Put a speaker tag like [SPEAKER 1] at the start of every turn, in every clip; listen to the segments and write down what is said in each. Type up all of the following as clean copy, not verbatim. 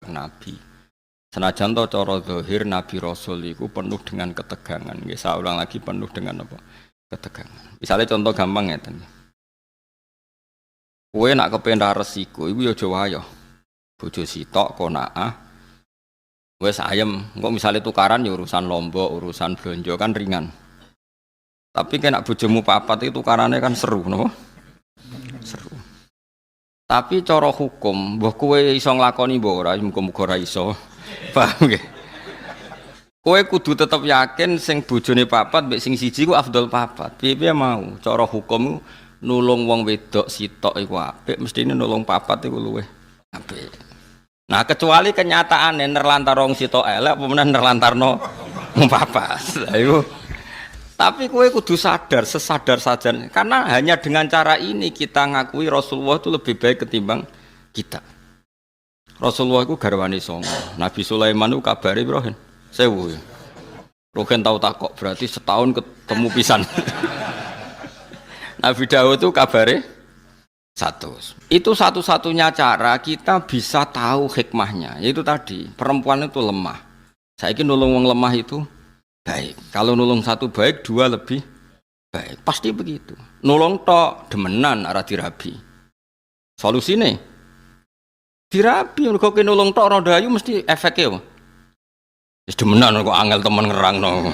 [SPEAKER 1] nabi. Senajan to cara zahir nabi rasul iku penuh dengan ketegangan. Nggih, saya ulang lagi penuh dengan apa? Ketegangan. Misalnya contoh gampang ngeten. Kowe nak kepen ra resiko iku ya aja wayo. Bojo sitok konaah. Wes ayem, engko misale tukaran ya urusan lombok, urusan blonjo kan ringan. Tapi kena bojomu papat itu tukarannya kan seru, no? Seru. Tapi cara hukum, mbah kowe iso nglakoni mbah ora, muga-muga ora iso. Paham nggih? Kowe kudu tetep yakin sing bojone papat mbek sing siji ku afdol papat. Piye-piye mau, cara hukum nulung wong wedok sitok iku apik, mestine nulung papat iku luwih apik. Nah, kecuali kenyataane nerlantar wong sitok elek apa meneh nerlantarno wong papat. Lah iku tapi kowe kudu sadar, sesadar saja. Karena hanya dengan cara ini kita ngakui Rasulullah itu lebih baik ketimbang kita. Rasulullah itu garwane songo. Nabi Sulaiman itu kabare Ibrahim. 1000. Rogen tahu takok berarti setahun ketemu pisan. Nabi Daud itu kabare 100. Itu satu-satunya cara kita bisa tahu hikmahnya. Yaitu tadi, perempuan itu lemah. Saiki nulung wong lemah itu baik. Kalau nulung satu baik, dua lebih baik. Pasti begitu. Nulung tok demenan arah dirabi. Solusine dirabi. Kok nulung tok ora dayu mesti efeknya. Wis demenan kok angel temen ngerangno.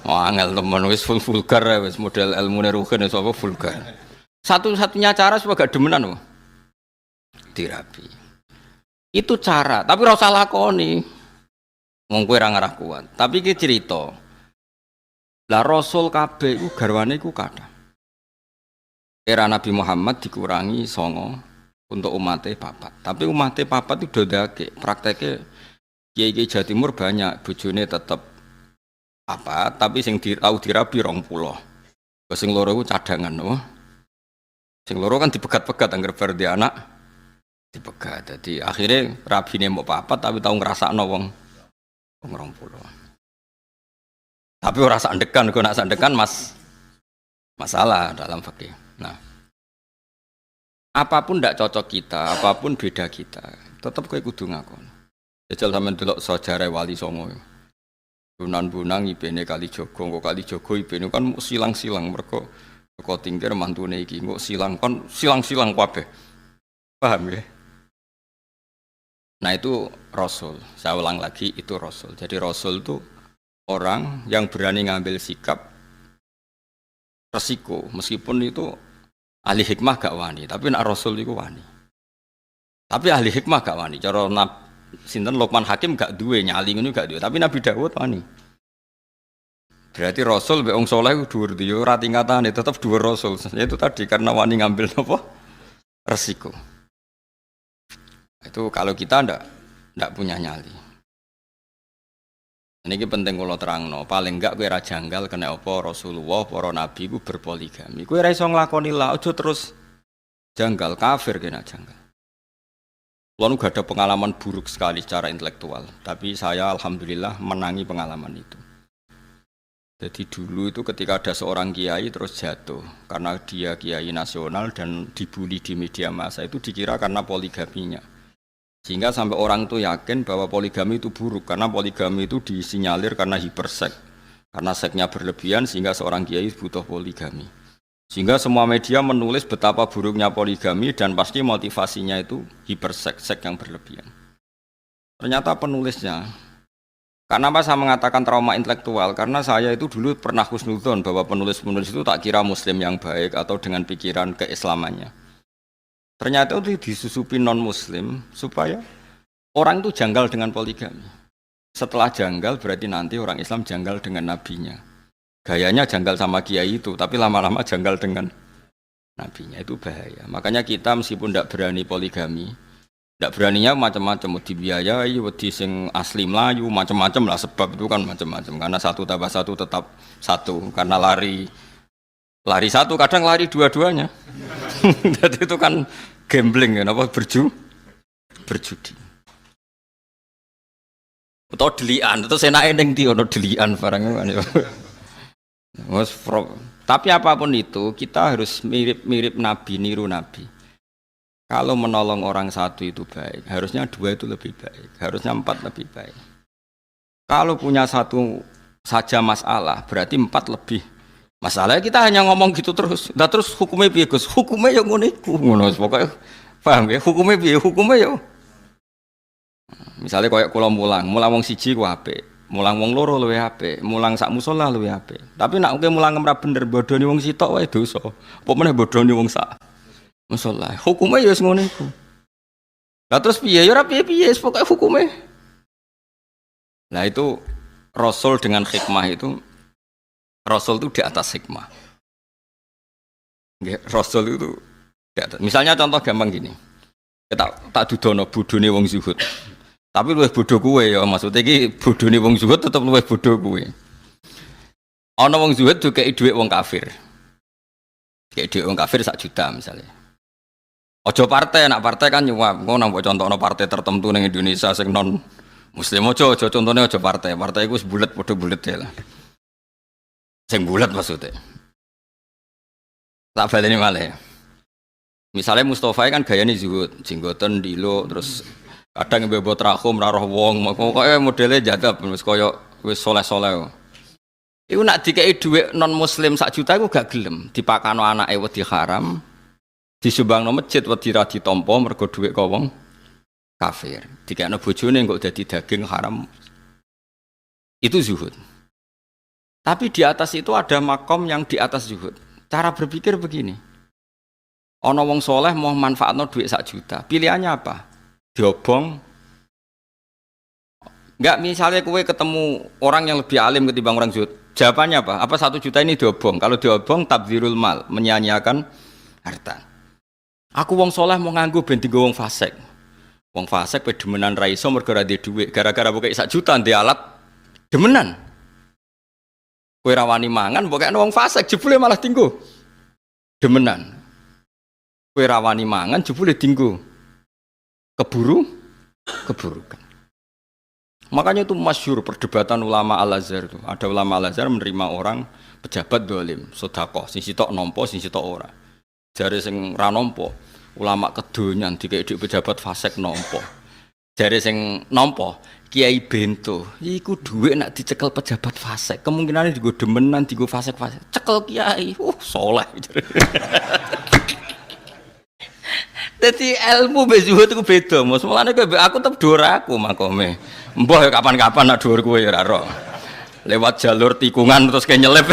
[SPEAKER 1] Oh, angel temen wis vulgar wis model ilmune rugen wis apa vulgar. Satu-satunya cara supaya gak demenan kok. Dirabi. Itu cara, tapi ora usah lakoni. Wong kowe ora ngarah kuat. Tapi iki cerita. Lah Rasul kabeh iku garwane iku kathah. Era Nabi Muhammad dikurangi 9 untuk umatnya papat. Tapi umatnya papat itu dodake. Prakteknya kiai-kiai Jawa Timur banyak bojone tetep apa, tapi sing tau dirabi 20. Sing loro iku cadangan, no? Sing loro kan dipegat-pegat anggar bar di anak dipegat. Jadi akhirnya rabine mbok papat tapi tau ngrasakno wong 20. Tapi ora sandekan, kok nak sandekan masalah dalam fikih. Nah, apapun ndak cocok kita, apapun beda kita, tetap kowe kudu ngakon. Jajal sampean delok sejarah Wali Songo. Bunan-bunang ibene Kalijogo, kok Kalijogo ibene kan silang-silang mergo kok tingkir mantune iki kok silang kon silang-silang kabeh. Paham ya? Nah itu Rasul, saya ulang lagi itu Rasul. Jadi Rasul itu orang yang berani ngambil sikap resiko, meskipun itu ahli hikmah gak wani, tapi nak Rasul itu wani. Tapi ahli hikmah gak wani, cara sinten Luqman Hakim gak duwe, nyali ngono gak duwe, tapi Nabi Daud wani. Berarti Rasul mbek wong saleh dhuwur yo ora tingkatane, tetep dhuwur Rasul. Itu tadi karena wani ngambil apa? Resiko. Itu kalau kita ndak punya nyali. Ini penting kalau terangno. Paling enggak kowe ra janggal kena apa Rasulullah, para nabi ku berpoligami. Kowe ra iso nglakoni la aja terus janggal, kafir kena janggal. Kulo nu gak ada pengalaman buruk sekali secara intelektual, tapi saya alhamdulillah menangi pengalaman itu. Jadi dulu itu ketika ada seorang kiai terus jatuh karena dia kiai nasional dan dibully di media massa itu dikira karena poligaminya. Sehingga sampai orang itu yakin bahwa poligami itu buruk karena poligami itu disinyalir karena hipersek. Karena seksnya berlebihan sehingga seorang kiai butuh poligami. Sehingga semua media menulis betapa buruknya poligami dan pasti motivasinya itu hipersek, seks yang berlebihan. Ternyata penulisnya, karena apa saya mengatakan trauma intelektual? Karena saya itu dulu pernah husnudzon bahwa penulis-penulis itu tak kira muslim yang baik atau dengan pikiran keislamannya. Ternyata itu disusupi non-muslim supaya orang itu janggal dengan poligami. Setelah janggal berarti nanti orang Islam janggal dengan nabinya. Gayanya janggal sama kiai itu, tapi lama-lama janggal dengan nabinya, itu bahaya. Makanya kita meskipun tidak berani poligami, tidak beraninya macam-macam, dibiayai, wedi sing asli Melayu, macam-macam lah, sebab itu kan macam-macam. Karena 1 tambah 1 tetap 1, karena lari 1 kadang lari dua-duanya. Jadi itu kan gambling kan, apa berjudi. Atau delian, itu senake ning ndi ono delian barangnya kan ya. Tapi apapun itu kita harus mirip-mirip nabi, niru nabi. Kalau menolong orang satu itu baik, harusnya dua itu lebih baik, harusnya empat lebih baik. Kalau punya satu saja masalah, berarti empat lebih. Masalahnya kita hanya ngomong gitu terus. Nah terus hukumnya piye Gus? Hukumnya yang ngono iku, ngono pokoknya. Paham ya? Hukumnya piye? Hukumnya ya. Misalnya kayak kula mulang wong siji ku apik, mulang wong loro luwih apik, mulang sak musala luwih apik. Tapi nek kowe mulang ora bener bodoni wong sitok wae dosa. Apa meneh bodoni wong sak musala. Hukumnya ya wis ngono iku. Lah terus piye? Ya ora piye-piye, pokoke hukumnya. Nah itu Rasul dengan hikmah itu, Rasul itu di atas hikmah. Rasul itu di atas. Misalnya contoh gampang gini, kita tak dudono bodone wong zuhud. Tapi luwih bodoh kuwe ya, maksudnya iki bodone wong zuhud tetep luwih bodoh kuwe. Ana wong zuhud dikei dhuwit wong kafir. Dikei dhuwit wong kafir 1 juta misalnya. Ojo partai, nak partai kan nyuap. Ngono mbok contohno partai tertentu ning Indonesia sing non muslim ojo contohnya ojo partai. Partai iku wis bulet padha bulet lah. Sing bulet maksudnya. Tak baleni malih. Misalnya Mustafa kan gayane zuhud, jenggoten dilo terus kadang mbebot rahum ra roh wong, pokoke modele jadab wis kaya wis soleh-soleh. Iku nak dikei dhuwit non muslim 1 juta iku gak gelem, dipakano anake wedi haram. Disumbangno masjid wedi ra ditampa mergo dhuwit kok wong kafir. Dikekno bojone kok dadi daging haram. Itu zuhud. Tapi di atas itu ada makom yang di atas zuhud. Cara berpikir begini. Ana wong soleh mau manfaatno dhuwit 1 juta. Pilihannya apa? Diobong. Enggak, misalnya kowe ketemu orang yang lebih alim ketimbang orang zuhud. Jawabannya apa? Apa 1 juta ini diobong? Kalau diobong tabdzirul mal, menyia-nyiakan harta. Aku wong soleh mau nganggo ben dienggo wong fasik. Wong fasik pe demenan ra iso mergo ra duwe dhuwit. Gara-gara pokoke 1 juta ndek alat demenan. Kowe ra wani mangan pokoke wong fasik jebule malah dienggo demenan. Kowe ra wani mangan jebule dienggo keburukan. Makanya itu masyhur perdebatan ulama Al-Azhar itu. Ada ulama Al-Azhar menerima orang pejabat dolim, sedekah, sing sitok nampa, sing sitok ora. Jare sing ra nampa, ulama kedonyan dikek dik pejabat fasik nampa. Jare sing nampa, Kiai Bento, iku dhuwit nek dicekel pejabat fasik, kemungkinane dienggo demenan, dienggo fasik-fasik. Cekel kiai, saleh. Dadi ilmu mbek zuhud iku beda, Mas. Mulane aku tetep dhuwur aku makome. Mbah ya kapan-kapan nak dhuwur kowe ya ora ro. Lewat jalur tikungan terus kayak nyelip.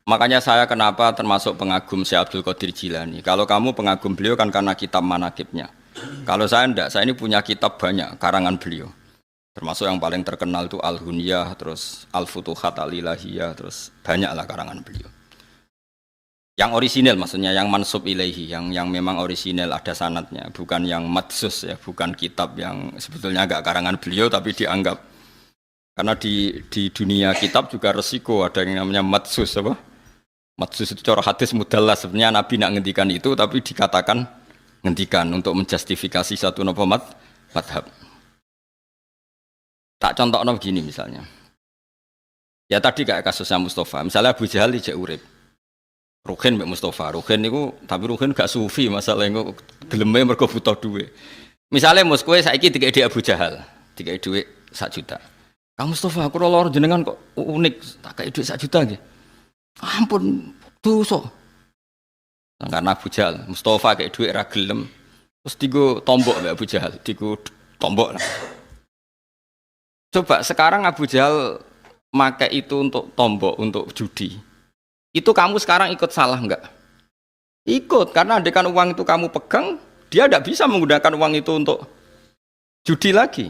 [SPEAKER 1] Makanya saya kenapa termasuk pengagum Syekh Abdul Qadir Jilani. Kalau kamu pengagum beliau kan karena kitab manakibnya. Kalau saya enggak, saya ini punya kitab banyak karangan beliau. Termasuk yang paling terkenal itu Al-Hunyah, terus Al-Futuhat Al-Ilahiyah, terus banyaklah karangan beliau. Yang orisinil maksudnya, yang mansub ilaihi, yang memang orisinil ada sanadnya, bukan yang madsus ya, bukan kitab yang sebetulnya agak karangan beliau tapi dianggap. Karena di dunia kitab juga resiko ada yang namanya madsus apa? Madsus itu cara hadis mudallas, sebenarnya Nabi nak ngendikan itu tapi dikatakan ngendikan untuk menjustifikasi satu madhab. Tak contohnya begini misalnya. Ya tadi kayak kasusnya Mustafa, misalnya Abu Jahal ijek urip. Ruhin mbek Mustafa, Ruhin niku tapi Ruhin gak sufi, masalah niku geleme mergo butuh duit. Misale mus kowe saiki dikek Abu Jahal, dikek dhuwit 1 juta. Kang Mustafa, aku loro jenengan kok unik, tak kei dhuwit 1 juta nggih. Ampun, dosa. Karena Abu Jahal, Mustafa kei dhuwit ra gelem. Terus digo tombok mbek Abu Jahal, digo tombok lah. Coba sekarang Abu Jahal make itu untuk tombok, untuk judi. Itu kamu sekarang ikut salah enggak? Ikut, karena andekan uang itu kamu pegang, dia tidak bisa menggunakan uang itu untuk judi lagi.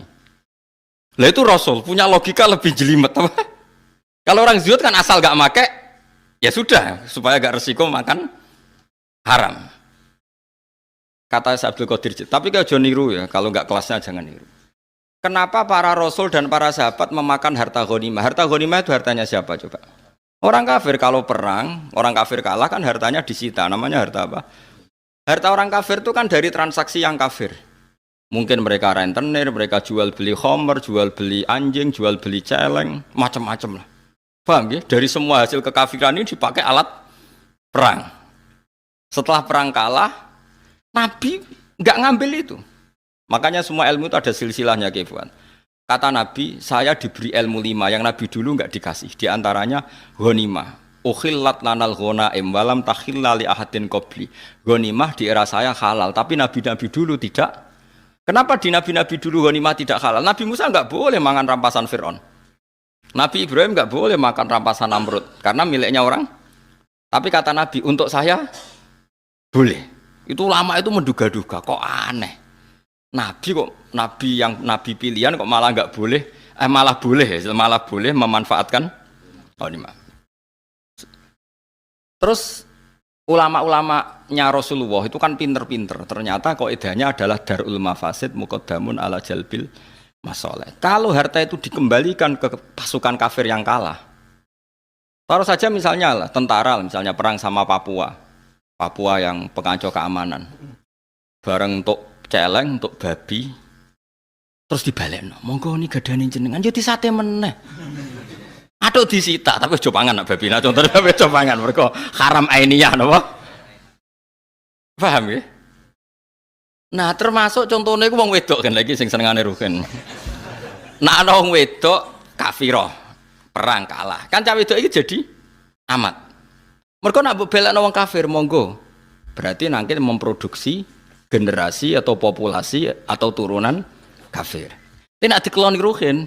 [SPEAKER 1] Lah itu Rasul punya logika lebih jelimet. Kalau orang zuhud kan asal enggak make, ya sudah, supaya enggak resiko makan haram. Kata Abdul Qadir, tapi kalau jangan niru ya, kalau enggak kelasnya jangan niru. Kenapa para Rasul dan para sahabat memakan harta ghanimah? Harta ghanimah itu hartanya siapa coba? Orang kafir kalau perang, orang kafir kalah kan hartanya disita, namanya harta apa? Harta orang kafir itu kan dari transaksi yang kafir. Mungkin mereka rentenir, mereka jual beli khamr, jual beli anjing, jual beli celeng, macam-macam lah. Paham ya? Dari semua hasil kekafiran ini dipakai alat perang. Setelah perang kalah, Nabi nggak ngambil itu. Makanya semua ilmu itu ada silsilahnya, Kefuan. Kata Nabi, saya diberi ilmu 5 yang Nabi dulu nggak dikasih. Di antaranya ghanimah. Ukhillat lanal ghanaim walam takhilla li ahadin qabli. Ghanimah di era saya halal, tapi nabi-nabi dulu tidak. Kenapa di nabi-nabi dulu ghanimah tidak halal? Nabi Musa nggak boleh makan rampasan Fir'aun. Nabi Ibrahim nggak boleh makan rampasan Namrud karena miliknya orang. Tapi kata Nabi, untuk saya boleh. Itu ulama itu menduga-duga, kok aneh. Nabi kok nabi pilihan kok malah nggak boleh, malah boleh memanfaatkan ghanimah. Terus ulama-ulamanya Rasulullah itu kan pinter-pinter. Ternyata kaidahnya adalah darul mafasid muqaddamun ala jalbil masoleh. Kalau harta itu dikembalikan ke pasukan kafir yang kalah, taruh saja misalnya lah tentara, misalnya perang sama Papua yang pengacau keamanan, bareng untuk celeng, untuk babi, terus dibalekno. Monggo ini gadane jenengan, yo disate meneh. Aduh disita, tapi coba pangan nak babi. Nah contohnya babi coba pangan, mereka haram ainiyah, napa? Paham ya? Nah termasuk contohnya itu wong wedok kan lagi sing senengane rugen. Nah ana wong wedok kafirah, perang kalah. Kan cah wedok iki jadi amat. Mereka nak belakno wong kafir monggo. Berarti nanti memproduksi generasi atau populasi atau turunan kafir. Tapi nak dikeloni rugen,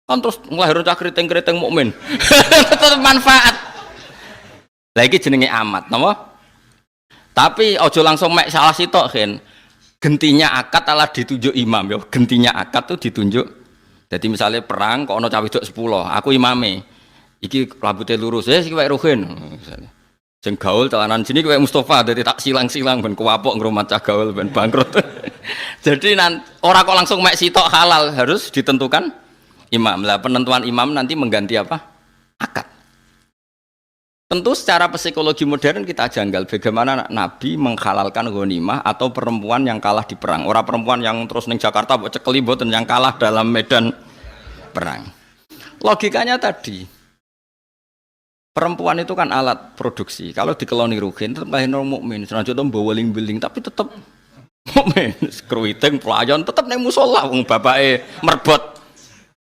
[SPEAKER 1] kan terus nglahirno cah keriting-keriting mukmin. Tetep manfaat. Lagi jenenge amat, napa? Tapi ojo langsung mek salah sitok kan. Gentinya akad alah ditunjuk imam ya. Gentinya akad tuh ditunjuk. Jadi misalnya perang kok ana cah wedok 10, aku imame. Iki rambutnya lurus, iki wae rugen misalnya. Sing gaul celanan sini kayak Mustafa, jadi tak silang-silang ben kuwapok ngrumat cah gaul ben bangkrut. Jadi orang kok langsung mek sitok halal, harus ditentukan imam. Lah penentuan imam nanti mengganti apa? Akad. Tentu secara psikologi modern kita janggal bagaimana Nabi menghalalkan ghanimah atau perempuan yang kalah di perang. Orang perempuan yang terus ning Jakarta mbok cekeli mboten yang kalah dalam medan perang. Logikanya tadi, perempuan itu kan alat produksi. Kalau dikeloni rugen tetap lahirno mukmin. Senajan to mbawa weling-weling tapi tetap mukmin. Kruwiting pelayan tetap ning musala wong bapake merbot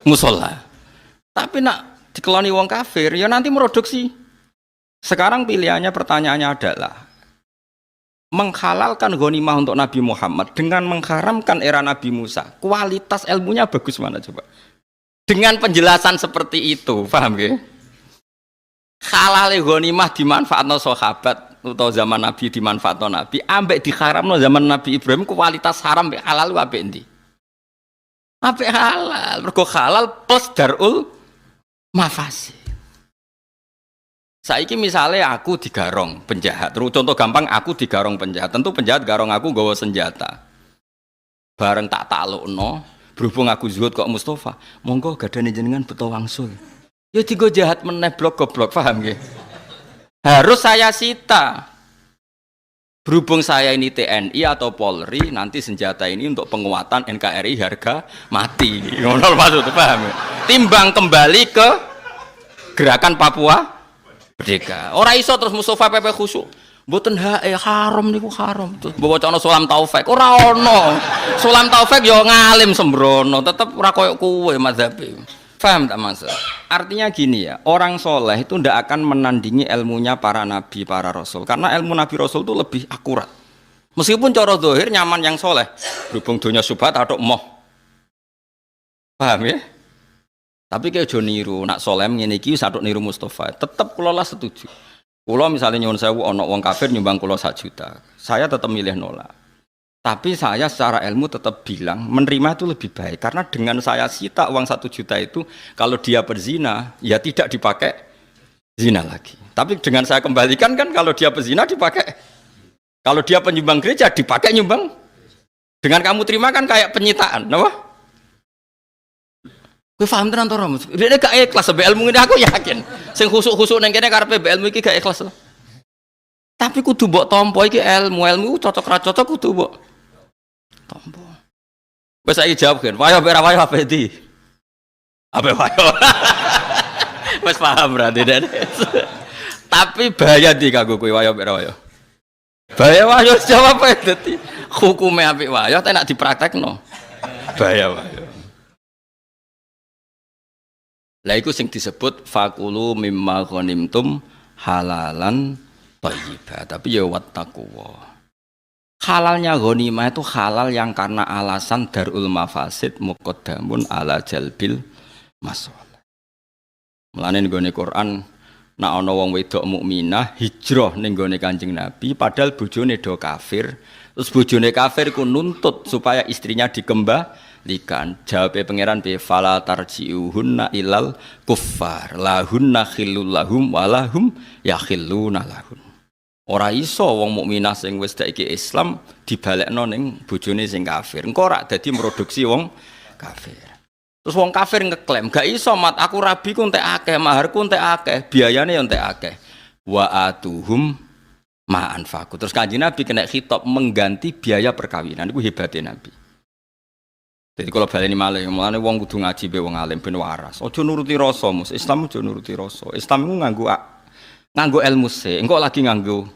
[SPEAKER 1] musala. Tapi nak dikeloni wong kafir ya nanti produksi. Sekarang pilihannya, pertanyaannya adalah menghalalkan ghanimah untuk Nabi Muhammad dengan mengharamkan era Nabi Musa. Kualitas ilmunya bagus mana coba? Dengan penjelasan seperti itu, paham ya? Halal ghanimah dimanfaatkan sahabat atau zaman Nabi dimanfaatkan Nabi, ambek diharamno zaman Nabi Ibrahim kualitas haram ambek halal ambek endi? Ambek halal, mergo halal plus darul mafasid. Saiki misalnya aku digarong penjahat, contoh gampang aku digarong penjahat, tentu penjahat garong aku nggawa senjata. Bareng tak taklukno, berhubung aku zuhud kok Mustafa, monggo gadane jenengan beto wangsul. Ya digo jahat meneh blok goblok, paham nggih? Harus saya sita. Berhubung saya ini TNI atau Polri, nanti senjata ini untuk penguatan NKRI harga mati. Ngono maksud paham ya? Timbang kembali ke gerakan Papua Merdeka. Ora iso terus Mustafa PP khusyuk. Mboten haram niku haram. Terus bawa cono Sulam Taufik. Ora ono. Sulam Taufik yo ngalim sembrono, tetep ora koyo kowe mazhabe. Paham tak maksud? Artinya gini ya, orang soleh itu ndak akan menandingi ilmunya para nabi, para rasul. Karena ilmu nabi rasul itu lebih akurat. Meskipun cara zahir nyaman yang soleh. Berhubung dunia subhat atau moh. Paham ya? Tapi kayak jo niru, nak soleh ngene iki sadok niru Mustafa. Tetap kula lah setuju. Kula misalnya nyuwun sewu ana wong kafir nyumbang kula 1 juta. Saya tetap milih nolak. Tapi saya secara ilmu tetap bilang menerima itu lebih baik karena dengan saya sita uang 1 juta itu kalau dia berzina ya tidak dipakai zina lagi. Tapi dengan saya kembalikan kan kalau dia berzina dipakai. Kalau dia penyumbang gereja dipakai nyumbang. Dengan kamu terima kan kayak penyitaan, kenapa? Kowe paham tenan to ora? Dene gak ikhlas sampe ilmu ini aku yakin. Sing khusuk-khusuk ning kene karepe ilmu iki gak ikhlas. Tapi kudu mbok tampa iki ilmu cocok ra cocok kudu mbok tampa. Wes saiki jawab kan. Wayo ora wayo apa ndi? Apa wayo? Wes paham berarti dene. Tapi bahaya ndi kanggo kowe wayo ora wayo. Bahaya wahyu jawab ae dadi hukume apik wahyu tak nak dipraktekno. Bahaya wahyu. Lah iku sing disebut fakulu mimma ghanimtum halalan thayyibah. Tapi ya wattaqwa. Halalnya ghanimah itu halal yang karena alasan darul mafasid muqaddamun ala jalbil masalah. Mulane nggone Quran nek ana wong wedok mukminah hijrah ning gone Kanjeng Nabi padahal bojone do kafir, terus bojone kafir ku nuntut supaya istrinya dikembalikan. Jawabe pangeran bi fala tarji'uhunna ilal kuffar lahunna khillul lahum walahum yakhilluna lahun. Ora iso wong mukminah sing wis dak iki Islam dibalekno ning bojone sing kafir. Engko ora dadi produksi wong kafir. Terus wong kafir ngeklaim, gak iso mat aku rabi ku entek akeh, maharku entek akeh, biayane yo entek akeh. Wa atuhum ma anfaqu. Terus Kanjeng Nabi kena khitab mengganti biaya perkawinan. Iku hebate Nabi. Jadi kalau baleni malih, mulane wong kudu ngaji be wong alim ben waras. Aja nuruti rasa, Mus. Islam aja nuruti rasa. Islam iku nganggo ilmu se, engko lagi nganggo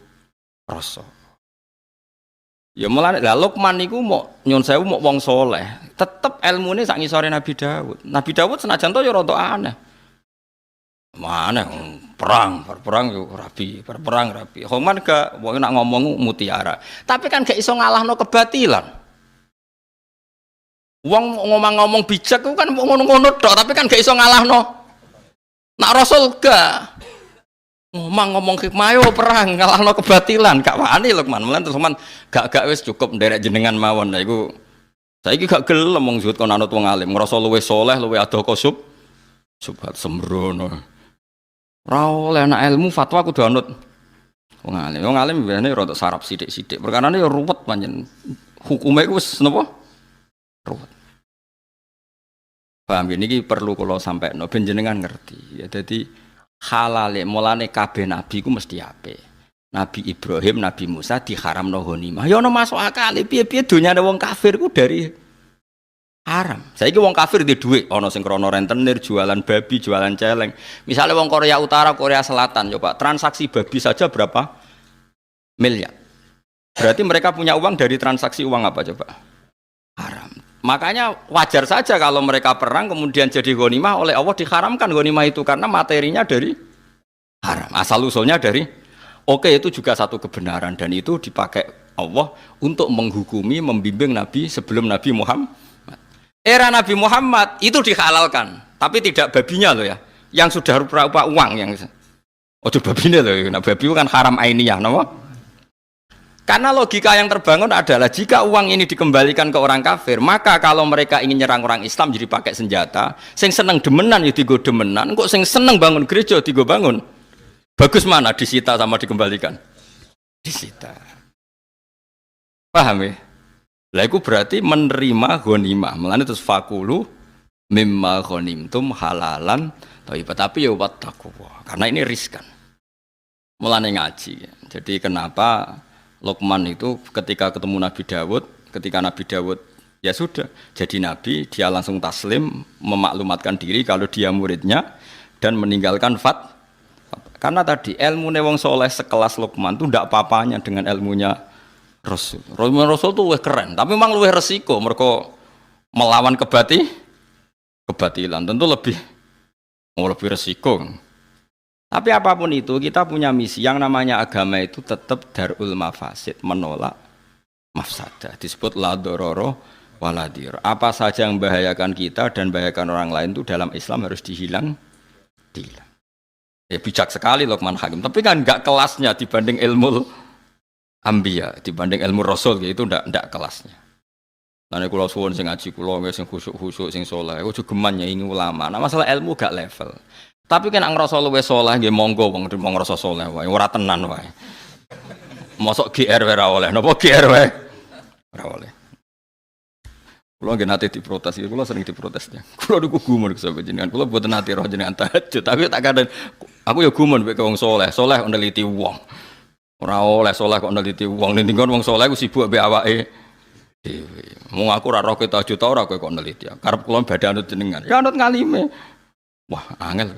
[SPEAKER 1] rasa. Ya mulane lah Luqman niku mau nyun sewu mau wong soleh, tetep ilmune sak ngisore Nabi Daud. Nabi Daud senajan to ya rada aneh. Mana perang yo rabi, perang rabi. Homan gak wong nak ngomong mutiara. Tapi kan gak iso ngalahno kebatilan. Wong ngomong bijak ku kan ngono-ngono tok, tapi kan gak iso ngalahno. Nak Rasul gak ngomong hikmah yo perang ngalahno kebatilan, gak wani Luqman. Mulane terus Luqman gak wis cukup nderek jenengan mawon. Lah iku saiki gak gelem wong zuhud kon anut wong alim, ngrasa luwih saleh, luwih adoh kosub subhat sembrono. Ora oleh ana ilmu fatwa kudu anut wong alim. Wong alim biasane rada sarap sithik-sithik. Perkarane yo ruwet pancen. Hukume iku wis napa? Ruwet. Paham niki perlu kula sampekno ben jenengan ngerti. Ya dadi halale mulane kabeh nabi ku mesti apik. Nabi Ibrahim, Nabi Musa diharamno ghanimah. Ya ono masuk akal, piye-piye donyane wong kafir ku dari haram. Saiki wong kafir di dhuwit, ana sing krana rentenir, jualan babi, jualan celeng. Misalnya wong Korea Utara, Korea Selatan, coba transaksi babi saja berapa miliar. Berarti mereka punya uang dari transaksi uang apa coba? Haram. Makanya wajar saja kalau mereka perang kemudian jadi ghanimah oleh Allah diharamkan ghanimah itu karena materinya dari haram. Asal usulnya dari oke, itu juga satu kebenaran dan itu dipakai Allah untuk menghukumi, membimbing Nabi sebelum Nabi Muhammad. Era Nabi Muhammad itu dihalalkan, tapi tidak babinya loh ya, yang sudah rupa-rupa uang yang ojo babinya loh, nah babi itu kan haram ainiyah, no? Karena logika yang terbangun adalah jika uang ini dikembalikan ke orang kafir, maka kalau mereka ingin nyerang orang Islam jadi pakai senjata, sing seneng demenan ya digo demenan, kok sing seneng bangun gereja digo bangun. Bagus mana disita sama dikembalikan? Disita. Paham ya? Lah itu berarti menerima ghanimah. Mulane terus fakulu mimma ghanimtum halalan tapi ya wattaqwa. Karena ini riskan. Mulane ngaji. Jadi kenapa Luqman itu ketika ketemu Nabi Daud, ketika Nabi Daud ya sudah jadi nabi, dia langsung taslim, memaklumatkan diri kalau dia muridnya dan meninggalkan karena tadi ilmu wong soleh sekelas Luqman itu tidak apa-apanya dengan ilmunya Rasul. Rasul itu lebih keren, tapi memang lebih resiko mereka melawan kebatilan tentu lebih resiko. Tapi apapun itu kita punya misi yang namanya agama itu tetap darul mafasid, menolak mafsadah. Disebut la dororo waladir. Apa saja yang membahayakan kita dan membahayakan orang lain itu dalam Islam harus dihilang. Ya bijak sekali Luqman Hakim. Tapi kan enggak kelasnya dibanding ilmu Ambiya, dibanding ilmu Rasul gitu enggak kelasnya. Lan kula suwun sing ngaji kula sing khusuk-khusuk sing saleh, ojo geman ini ulama. Nah masalah ilmu gak level. Tapi kan ngrasa luwih saleh nggih monggo wong ngrasa saleh wae, ora tenan wae. Mosok GR wae ora oleh, napa GR wae? Ora oleh. Kula nggih nate diprotes, kula sering diprotesnya. Kula niku gumun sampe jenengan, kula mboten nate roh jenengan tahajud, tapi tak kadang aku ya gumun mek wong saleh, saleh neliti wong. Ora oleh saleh kok neliti wong, ning wong saleh ku sibuk mbek awake dhewe. Mung aku ora roh tahajud ora kowe kok neliti. Karep kula badhe anut jenengan. Ya anut ngalime. Wah, angel.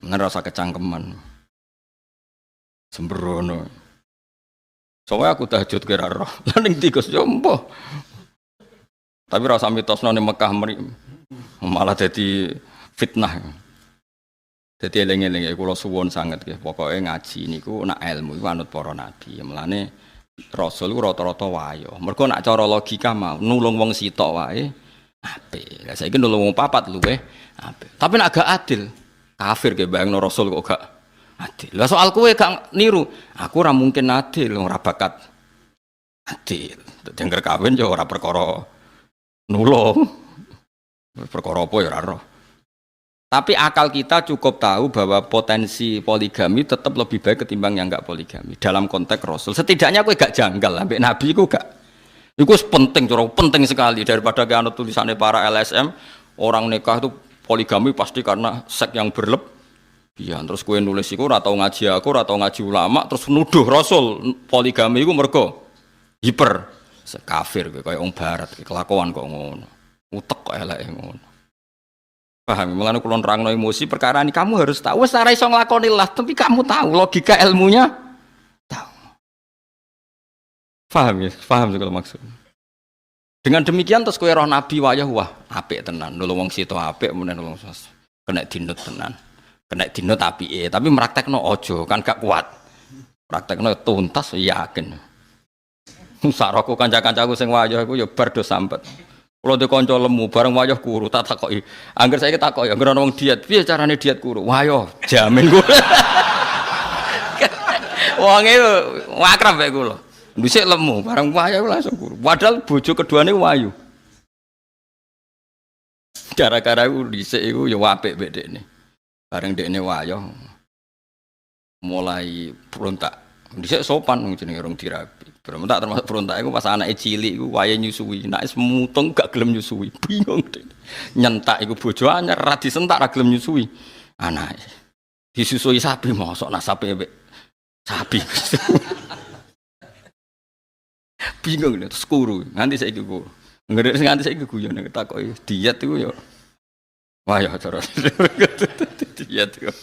[SPEAKER 1] Ngerasa kecangkeman sembrono. Soalnya aku tahajud kira roh. Lah ning tikus yo mbah. Tapi rasa mitosno ning Mekah malah jadi fitnah. Jadi eling-eling kula suwun sanget nggih. Pokoke ngaji niku nak ilmu iku anut para nabi. Mulane Rasul ku rata-rata wayo. Mergo nak cara logika mau nulung wong sitok wae apik. Lah saiki nulung wong papat luweh apik. Tapi nek gak adil, kafir ge bayangno Rasul kok gak adil. Lah soal kowe gak niru, aku ora mungkin adil, ora bakat adil. Dengger kawin yo ora perkara nulung. Perkara apa ya ora roh. Tapi akal kita cukup tahu bahwa potensi poligami tetap lebih baik ketimbang yang enggak poligami dalam konteks Rasul. Setidaknya aku gak janggal, sampai Nabi aku gak. Itu penting, penting sekali daripada anut tulisannya para LSM orang nikah itu poligami pasti karena seks yang berlebihan. Terus kue nulis iku ora tau ngaji aku, ora tau ngaji ulama, terus nuduh Rasul poligami iku mergo hiper kafir kayak wong barat kelakuan kok ngono. Utek kok eleke ngono. Paham, mulane kula nerangno emosi perkara ini kamu harus tahu. Wes ora iso nglakoni lah, tapi kamu tahu logika ilmunya tahu. Paham ya? Paham sih kalau maksud. Dengan demikian terus kowe roh nabi wayah wah apik tenan. Nulung wong sito apik menen nulung sos. Kena dinut tenan. Kena dinut apike, tapi praktekno aja kan gak kuat. Praktekno tuntas yakin. Saroko kanca-kancaku sing wayah iku ya bar do sampet. Kalau dia konco lemu, bareng wayoh kuru, tak takoki. Angger saya takoki, angger orang diet, piye carane diet kuru? Wayoh, jamin gue. Wonge wakrab bae kula. Dhisik lemu, bareng wayoh langsung kuru. Padahal bojo keduane wayu. Gara-gara iku dhisik iku ya apik mbek dekne. Bareng dekne wayoh mulai berontak. Dhisik sopan jenenge rong dirabi. Berontak termasuk berontak iku pas anake cilik iku wayahe nyusui. Nek wis mutung gak gelem nyusui. Bingung deh. Nyentak iku bojo anyar ra disentak ra gelem nyusui. Anake disusui sapi mosok nasape mbek sapi. Bingung lho terus kuru. Nganti saiki ku. Ngerti nganti saiki guyon takoki diet iku yo. Wah ya cara. Diet iku.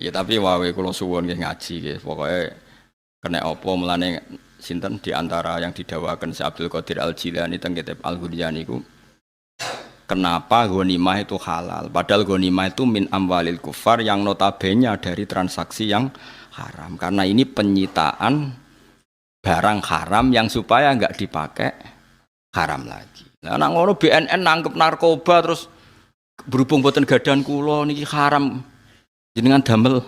[SPEAKER 1] Ya tapi wae kula suwun nggih ngaji nggih. Pokoke kena apa mulane sinten di antara yang didawakan si Abdul Qadir Al-Jilani teng kitab Al-Ghudyan niku kenapa ghanimah itu halal padahal ghanimah itu min amwalil kufar yang notabene dari transaksi yang haram karena ini penyitaan barang haram yang supaya enggak dipakai haram lagi. Lah nek ngono BNN nangkep narkoba terus berhubung boten gadan kula niki haram jenengan damel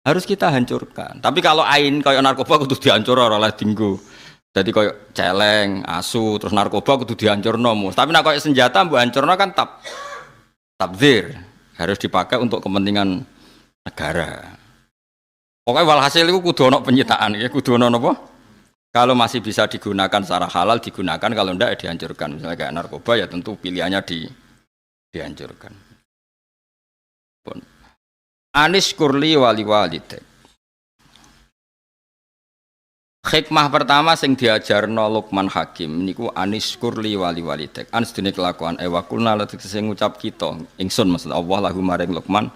[SPEAKER 1] harus kita hancurkan. Tapi kalau ain kayak narkoba kudu dihancur ora oleh dinggo. Jadi kayak celeng, asu, terus narkoba kudu dihancurno. Tapi nek kayak senjata mbok hancurno kan tabdzir. Harus dipakai untuk kepentingan negara. Pokoknya walhasil itu kudu ono penyitaan ya, kudu ono apa? Kalau masih bisa digunakan secara halal digunakan, kalau enggak ya dihancurkan. Misalnya kayak narkoba ya tentu pilihannya dihancurkan. Pun Anis kurli wali walitek. Hikmah pertama sing diajarno Luqman Hakim niku anis kurli wali walitek. Anis dene kelakuan ewakulna latik sing ngucap kita ingsun maksud Allah lahu maring Luqman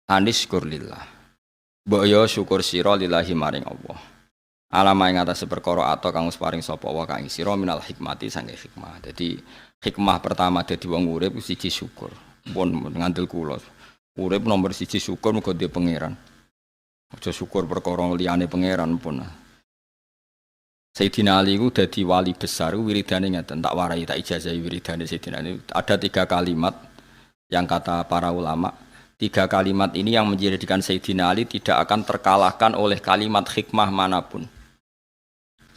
[SPEAKER 1] anis kurlillah. Mbok yo syukur sira lillahi maring Allah. Alama ing atase perkara ato kang wis paring sapa wa kang sira minal hikmati sange hikmah. Jadi hikmah pertama dadi wong urip siji syukur. Pun ngandel kula. Urip nomor siji syukur muga dhe pangeran. Aja syukur perkara liyane pangeran pun. Sayyidina Ali ku dadi wali besar wiridane ngeten tak warai tak ijazahi wiridane Sayyidina Ali. Ada 3 kalimat yang kata para ulama, 3 kalimat ini yang menjadikan Sayyidina Ali tidak akan terkalahkan oleh kalimat hikmah manapun.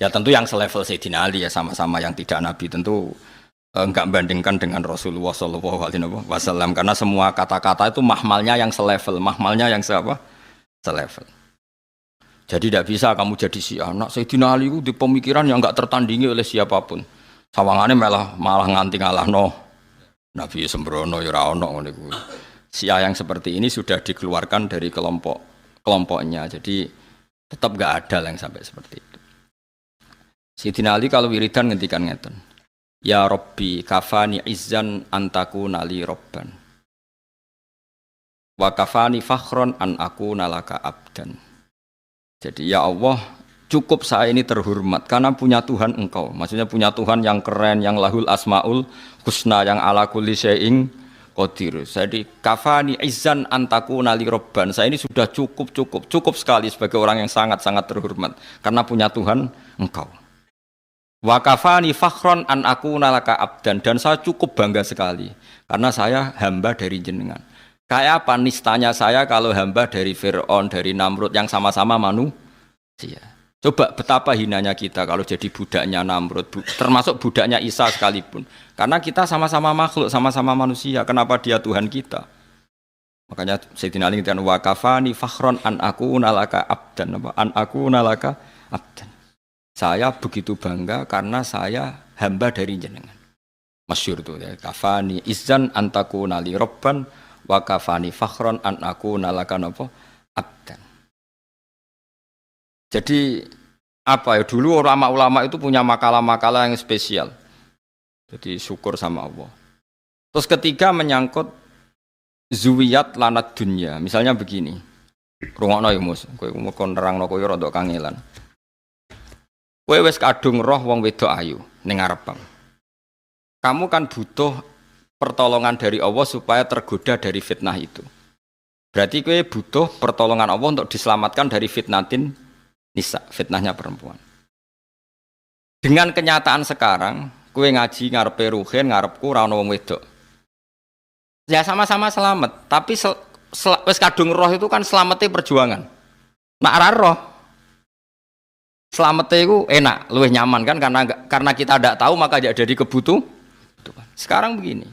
[SPEAKER 1] Ya tentu yang selevel Sayyidina Ali ya sama-sama yang tidak nabi tentu enggak bandingkan dengan Rasulullah sallallahu alaihi wasallam karena semua kata-kata itu mahmalnya yang selevel, mahmalnya yang selevel. Jadi tidak bisa kamu jadi si anak Sayyidina Ali itu di pemikiran yang enggak tertandingi oleh siapapun. Sawangane malah nganti ngalahno Nabi sembrono ya ora ono ngene kuwi. Syiah yang seperti ini sudah dikeluarkan dari kelompoknya. Jadi tetap enggak ada yang sampai seperti itu. Sayyidina Ali kalau wiridan ngendikan ngeten. Ya Rabbi kafani izzan antaku nali robban wa kafani fakhron an aku nalaka abdan Jadi ya Allah, cukup saya ini terhormat karena punya Tuhan Engkau. Maksudnya punya Tuhan yang keren, yang lahul asmaul husna, yang ala kulli syai'in qadir. Jadi kafani izzan antaku nali robban. Saya ini sudah cukup sekali sebagai orang yang sangat-sangat terhormat karena punya Tuhan Engkau. Wa kafani fakhron an aku nalaka abdan, dan saya cukup bangga sekali karena saya hamba dari jenengan. Kayak apa nistanya saya kalau hamba dari Fir'aun, dari Namrud yang sama-sama manusia. Coba betapa hinanya kita kalau jadi budaknya Namrud, termasuk budaknya Isa sekalipun. Karena kita sama-sama makhluk, sama-sama manusia. Kenapa dia Tuhan kita? Makanya Sayyidina Ali ngerti wa kafani fakhron an aku nalaka abdan, an aku nalaka abdan. Saya begitu bangga karena saya hamba dari jenengan. Masyhur tuh ya, kafani izzan antaku nali robban wa kafani fakhron an aku nalaka napa abdan. Jadi apa ya, dulu ulama-ulama itu punya makalah-makalah yang spesial. Jadi syukur sama Allah. Terus ketiga menyangkut zuwiyat lanat dunya. Misalnya begini. Rungokno ya Mus, kowe kon nerangno kowe rada kangelan. Kowe wis kadung roh wong wedok ayu ning ngarepmu. Kamu kan butuh pertolongan dari Allah supaya tergoda dari fitnah itu. Berarti kowe butuh pertolongan Allah untuk diselamatkan dari fitnatin nisa, fitnahnya perempuan. Dengan kenyataan sekarang, kowe ngaji ngarepe ruhin, ngarepku ora ono wong wedok. Ya sama-sama selamat, tapi wis kadung roh itu kan selamate perjuangan. Nak ora roh selamatnya itu enak, lebih nyaman kan karena kita tidak tahu maka jadi kebutuhan. Sekarang begini,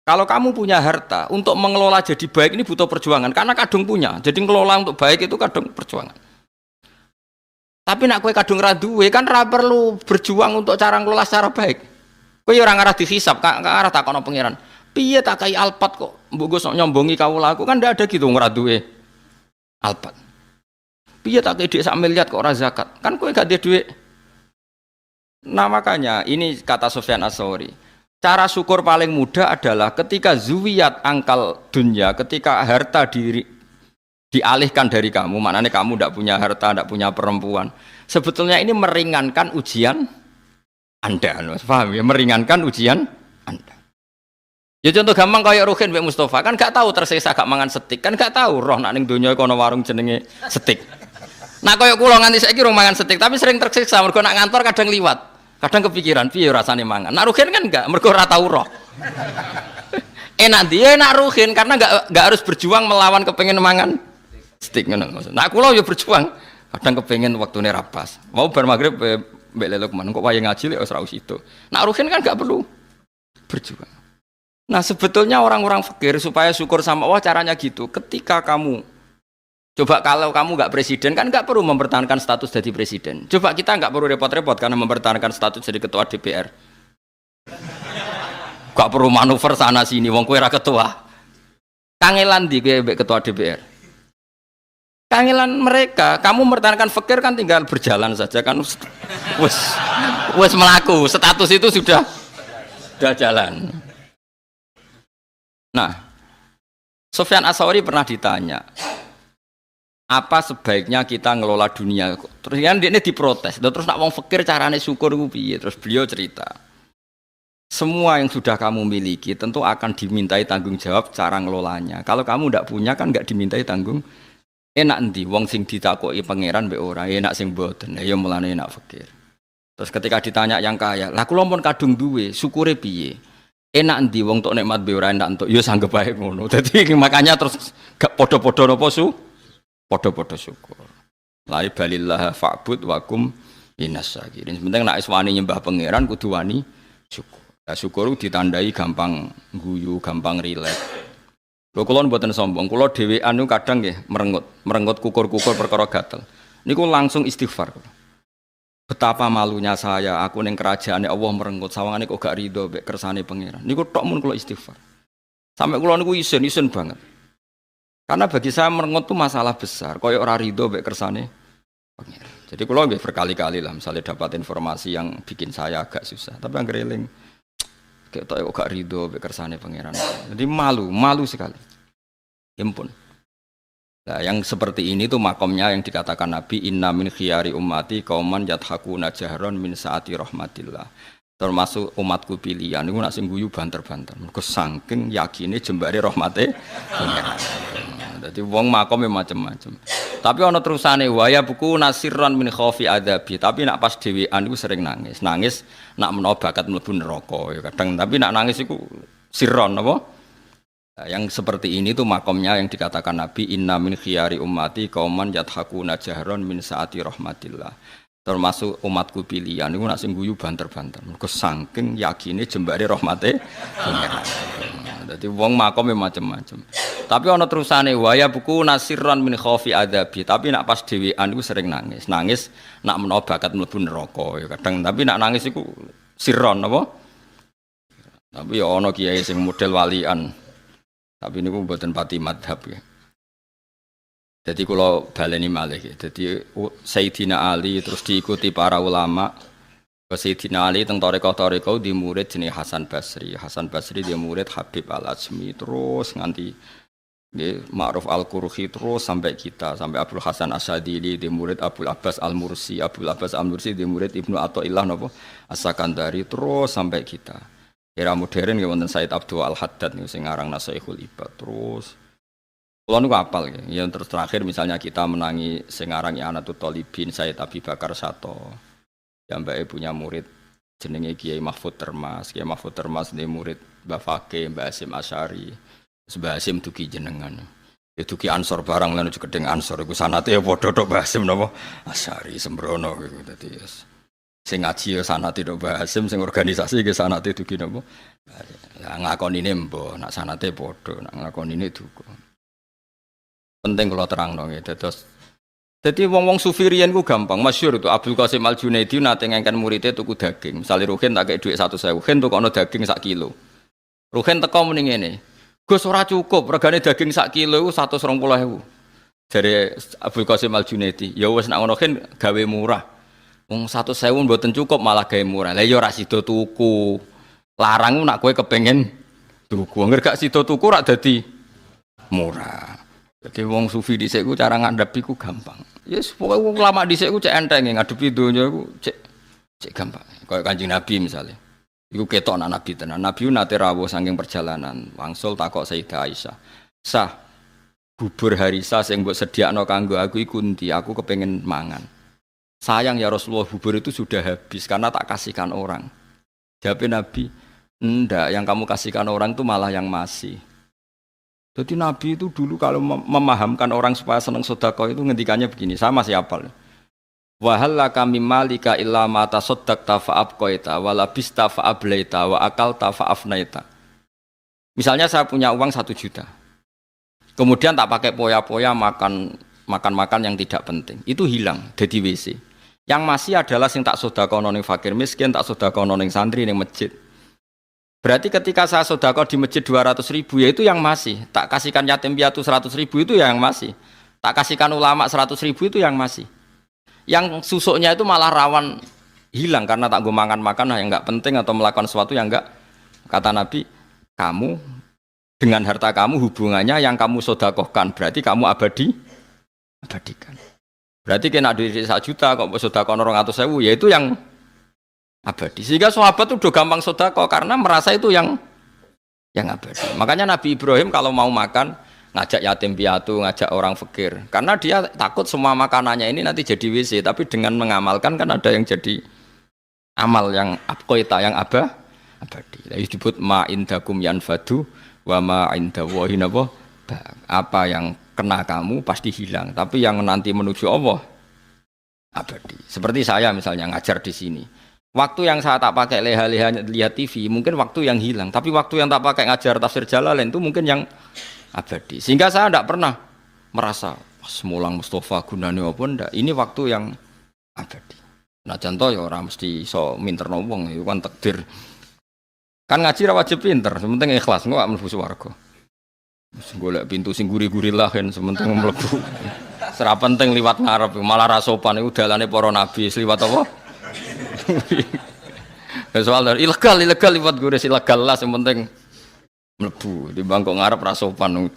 [SPEAKER 1] kalau kamu punya harta untuk mengelola jadi baik ini butuh perjuangan karena kadung punya, jadi mengelola untuk baik itu kadung perjuangan. Tapi nak kue kadung raduwe kan ra perlu berjuang untuk cara ngelola secara baik. Kue orang arah dihisap, arah takono pangeran. Piye tak kai alpat kok, mbok sok nyombongi kawula aku kan ndak ada gitu ngeraduwe alpat. Piye tak kei dhuwit sak miliar kok ora zakat? Kan kowe gak duwe dhuwit. Nah makanya ini kata Sufyan Ats-Tsauri. Cara syukur paling mudah adalah ketika zuwiyat angkal dunya, ketika harta dialihkan dari kamu, maknanya kamu tidak punya harta, tidak punya perempuan. Sebetulnya ini meringankan ujian Anda, paham ya? Meringankan ujian Anda. Ya contoh gampang kayak Ruhin Mbak Mustafa kan gak tahu tersiksa gak mangan steak, kan gak tahu roh nak ning donya kono warung jenenge steak. Nah koyo kula nganti saiki rong mangan steak tapi sering tersiksa mergo nak ngantor kadang liwat. Kadang kepikiran piye rasane mangan. Nak Ruhin kan enggak, mergo ora tau roh. Enak dia enak Ruhin karena enggak harus berjuang melawan kepengen mangan steak ngono maksud. Nah kula yo berjuang kadang kepengen waktune ra pas. Mau bar magrib mbek lelok men kok wayahe ngaji lek wis ra usido. Nak Ruhin kan enggak perlu berjuang. Nah sebetulnya orang-orang fakir supaya syukur sama Allah caranya gitu. Ketika kamu coba kalau kamu nggak presiden kan nggak perlu mempertahankan status jadi presiden. Coba kita nggak perlu repot-repot karena mempertahankan status jadi ketua DPR. Gak perlu manuver sana sini. Wong kowe ra ketua. Kangelan di kowe ketua DPR. Kangelan mereka. Kamu mempertahankan fakir kan tinggal berjalan saja kan. Wes melaku. Status itu sudah jalan. Nah, Sufyan Ats-Tsauri pernah ditanya, apa sebaiknya kita ngelola dunia? Terus kan dia diprotes. Terus nak wong fakir carane syukur ku piye? Terus beliau cerita, semua yang sudah kamu miliki tentu akan dimintai tanggung jawab cara ngelolanya. Kalau kamu ndak punya kan nggak dimintai tanggung. Enak endi wong sing ditakoki pangeran mbek ora, enak sing mboten. Ya mulane enak fakir. Terus ketika ditanya yang kaya, lah kula pun kadung duwe, syukure piye? Enak endi wong tok nikmat be ora enak entuk ya sanggep bae ngono. Dadi makanya terus gak padha-padha napa padha-padha syukur. La balillah fa'bud wa kum binasyakirin. Penting nek wani nyembah pangeran kudu wani syukur. Ya syukur ditandai gampang guyu, gampang rileks. Lho kula mboten sombong, kula dhewean niku kadang nggih merengut kukur-kukur perkara gatel. Niku langsung istighfar. Betapa malunya saya, aku ning kerajaane Allah merenggut sawangane kok gak rido mek kersane pangeran. Niku tok mun kula istighfar. Sampai kula niku isin banget. Karena bagi saya merengut itu masalah besar, koyo ora rido mek kersane pangeran. Jadi kula nggih berkali-kali lah misalnya dapat informasi yang bikin saya agak susah, tapi anggere eling ketok kok gak rido mek kersane pangeran. Jadi malu sekali. Ya ampun. Nah, yang seperti ini tuh makomnya yang dikatakan Nabi inna min khiyari ummati qauman yadhakuna jahron min saati rahmatillah. Termasuk umatku pilihan niku nak sing guyu banter-banter. Mergo saking yakine jembare rahmate pangeran. Dadi wong makome macam-macam. Tapi ana terusane waya buku nasirran min khaufi adabi. Tapi nak pas dhewean iku sering nangis. Nangis nak menawa bakat mlebu neraka ya kadang. Tapi nak nangis iku sirron apa? Yang seperti ini tuh makomnya yang dikatakan Nabi inna min khiyari ummati qauman yadhakuna jahron min saati rahmatillah. Termasuk umatku pilihan niku nak sing guyu banter-banter. Mergo saking yakine jembare rahmate pangeran. Dadi wong makome macam-macam. Tapi ana terusane waya buku nasirran min khaufi adabi. Tapi nak pas dhewean iku sering nangis. Nangis nak menawa bakat mlebu neraka ya kadang. Tapi nak nangis iku sirron apa? Tapi ya ana kiai sing model walian. Tapi ini buatan pati madhab ya. Jadi kalau baleni malih ya. Jadi Sayyidina Ali terus diikuti para ulama. Sayyidina Ali teng toriko-toriko di murid jenis Hasan Basri. Hasan Basri dia murid Habib Al-Ajmi terus nganti Ma'ruf Al-Qurhi terus sampai kita sampai Abdul Hasan Asyadili di murid Abdul Abbas Al-Mursi. Abdul Abbas Al-Mursi di murid Ibnu Athaillah napa As-Sakandari terus sampai kita. Era modern ya wonten Said Abdul Al-Haddad niku sing aran Nasikhul Ibad terus. Kula niku apal ya. Yang terus terakhir misalnya kita menangi sing aran Anatut Thalibin Said Abi Bakar Sato. Yang mbake punya murid jenenge Kiai Mahfud Termas. Kiai Mahfud Termas ini murid Mbah Fakih, Mbah Hasyim Asy'ari. Mbah Hasyim dugi jenengan. Ya dugi Ansor barang lan gedeng Ansor iku sanate ya padha tok Mbah Hasyim napa Asy'ari sembrono iku dadi sing ngaji ya sanate tok Mbah Hasyim sing organisasi ke sanate dugi napa lah ngakonine mbah nak sanate padha nak ngakonine duka penting kula terangno nggih dados dadi wong-wong sufi riyen ku gampang masyhur itu Abdul Qasim Al Junaidi nate ngengken muridé tuku daging misale Ruhin tak kei dhuwit 100.000 Ruhin tukokno daging sak kilo Ruhin teko muni ngene Gus ora cukup regane daging sak kilo iku 120.000 jare Abdul Qasim Al Junaidi ya wis nak ngono Ruhin gawe murah wong 100.000 mboten cukup malah gawe murah. Lah ya ora sida tuku. Larang nak kowe kepengin tuku. Angger gak sida tuku rak dadi murah. Jadi wong sufi dhisik ku cara ngadhepi ku gampang. Ya yes, pokoke wong lama dhisik ku cek enteng ngadepi donya ku cek gampang. Kayak Kanjeng Nabi misalnya. Iku ketok anak Nabi tenan. Nabi nate rawuh saking perjalanan, wangsul takok Sayyidah Aisyah. Sah bubur harisa sing mbok sediakno kanggo aku iku ndi? Aku kepengin mangan. Sayang ya Rasulullah bubur itu sudah habis karena tak kasihkan orang. Jawab Nabi, enggak, yang kamu kasihkan orang itu malah yang masih. Jadi Nabi itu dulu kalau memahamkan orang supaya senang sedekah itu ngendikannya begini, sama siapa? Wa hallaka mimmalika illa ma tasaddaqta fa abqaita wa labista fa ablaita wa akalta fa afnaita. Misalnya saya punya uang 1 juta. Kemudian tak pakai poya-poya makan yang tidak penting. Itu hilang dari WC. Yang masih adalah sing tak sedekahno ning fakir miskin, tak sedekahno ning santri ning masjid. Berarti ketika saya sedekah di masjid 200.000 ya itu yang masih. Tak kasihkan yatim piatu 100.000 itu yang masih. Tak kasihkan ulama 100.000 itu yang masih. Yang susuknya itu malah rawan hilang karena tak gue makan yang enggak penting atau melakukan sesuatu yang enggak. Kata Nabi, kamu dengan harta kamu hubungannya yang kamu sedekahkan berarti kamu abadikan. Berarti kena duit 1 juta kok sedekah 200.000 ya itu yang abadi. Sehingga sahabat itu udah gampang sedekah karena merasa itu yang abadi. Makanya Nabi Ibrahim kalau mau makan ngajak yatim piatu, ngajak orang fakir. Karena dia takut semua makanannya ini nanti jadi WC, tapi dengan mengamalkan kan ada yang jadi amal yang abqaita yang abadi. Lah disebut ma indakum yanfadu wa ma indallahi apa yang kena kamu pasti hilang, tapi yang nanti menuju Allah abadi. Seperti saya misalnya ngajar di sini. Waktu yang saya tak pakai leha-leha lihat TV, mungkin waktu yang hilang. Tapi waktu yang tak pakai ngajar tafsir Jalalain itu mungkin yang abadi. Sehingga saya tidak pernah merasa semulang Mustafa gunane apa ndak. Ini waktu yang abadi. Nah contoh ya orang mesti so minterno wong itu kan takdir. Kan ngaji ra wajib pinter, sementing ikhlas engko gak mlebu swarga. Golek pintu sing guri-guri lah kan sementing mlebu. Ora penting liwat ngarep, malah ra sopan iku dalane para nabi liwat apa? Soal ilegal liwat gures ilegal lah yang penting mlebu di bangkok ngarep ra sopan.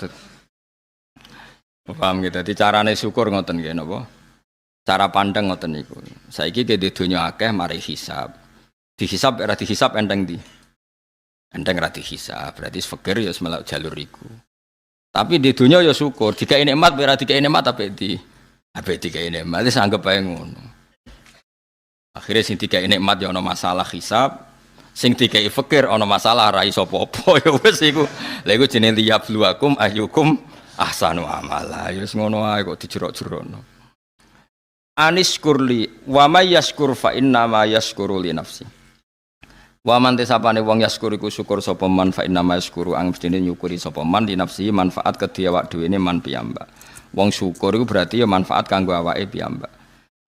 [SPEAKER 1] Paham gitu. Dadi carane syukur ngoten nggih napa? Cara pandang ngoten niku. Saiki ke donya akeh mari hisab. Dihisab ora dihisab enteng di. Enteng ra dihisab. Berarti fakir ya melok jalur iku. Tapi di dunia ya syukur. Dikai nikmat ora dikai nikmat apik dikai nikmat wis anggap ae ngono. Akhirnya sing dikai nikmat ya ana masalah hisab. Sing dikai fakir ana masalah ra iso apa-apa ya wis iku. Lha iku jenenge liyabluwakum ayyukum ahsanu amala. Ya wis ngono ae kok dijerok-jerokno. Anis kurli wa may yashkur fa inna ma yashkuru li nafsi. Wa man tesapane wong yashkur iku syukur sapa man fa inna ma yashkuru ang mestine nyukuri sapa man di nafsi manfaat kedhi awak dhewe ne man piyambak. Wong syukur iku berarti ya manfaat kanggo awake piyambak.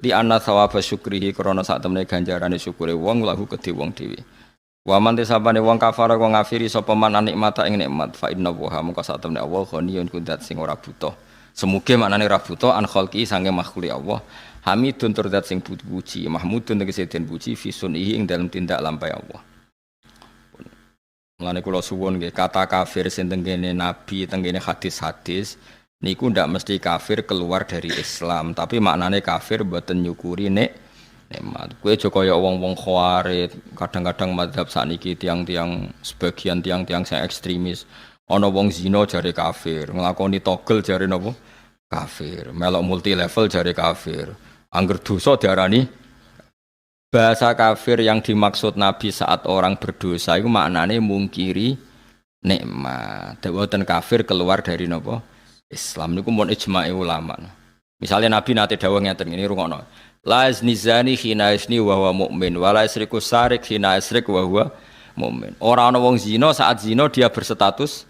[SPEAKER 1] Li anna thawaba syukrihi krana sak temene ganjarane syukure wong lahu kedhi wong dhewe. Wa man tesapane wong kafara wong ngafiri sapa man nikmata ing nikmat fa inna wa mungka sak temene Allah ghaniyun kudat sing ora butuh. Semuge maknane ora butuh an khalqi sange makhluk Allah. Hamidun turdat sing puji, mahmudun tegese den puji fi sunihi ing dalem tindak lampahe Allah. Mulane kula suwun nggih kata kafir sing tengene nabi, tengene hadis-hadis niku ndak mesti kafir keluar dari Islam, tapi maknane kafir mboten nyukuri nikmat. Kowe aja kaya wong-wong khawarij, kadang-kadang mazhab sakniki tiang-tiang sebagian tiang-tiang sing ekstremis. Ana wong zina jare kafir, nglakoni togel jare napa? Kafir, melok multi level jare kafir. Angger dosa diarani bahasa kafir yang dimaksud Nabi saat orang berdosa itu maknane mungkiri nikmat. Mboten kafir keluar dari napa? Islam niku mun ijma'i ulama. Misalnya Nabi nate dawuh ngeten ngene rungokno. La yazni khina yazni wa huwa mukmin wa la yasriku sarik khina yasrik wa huwa mukmin. Ora ana wong zina saat zina dia berstatus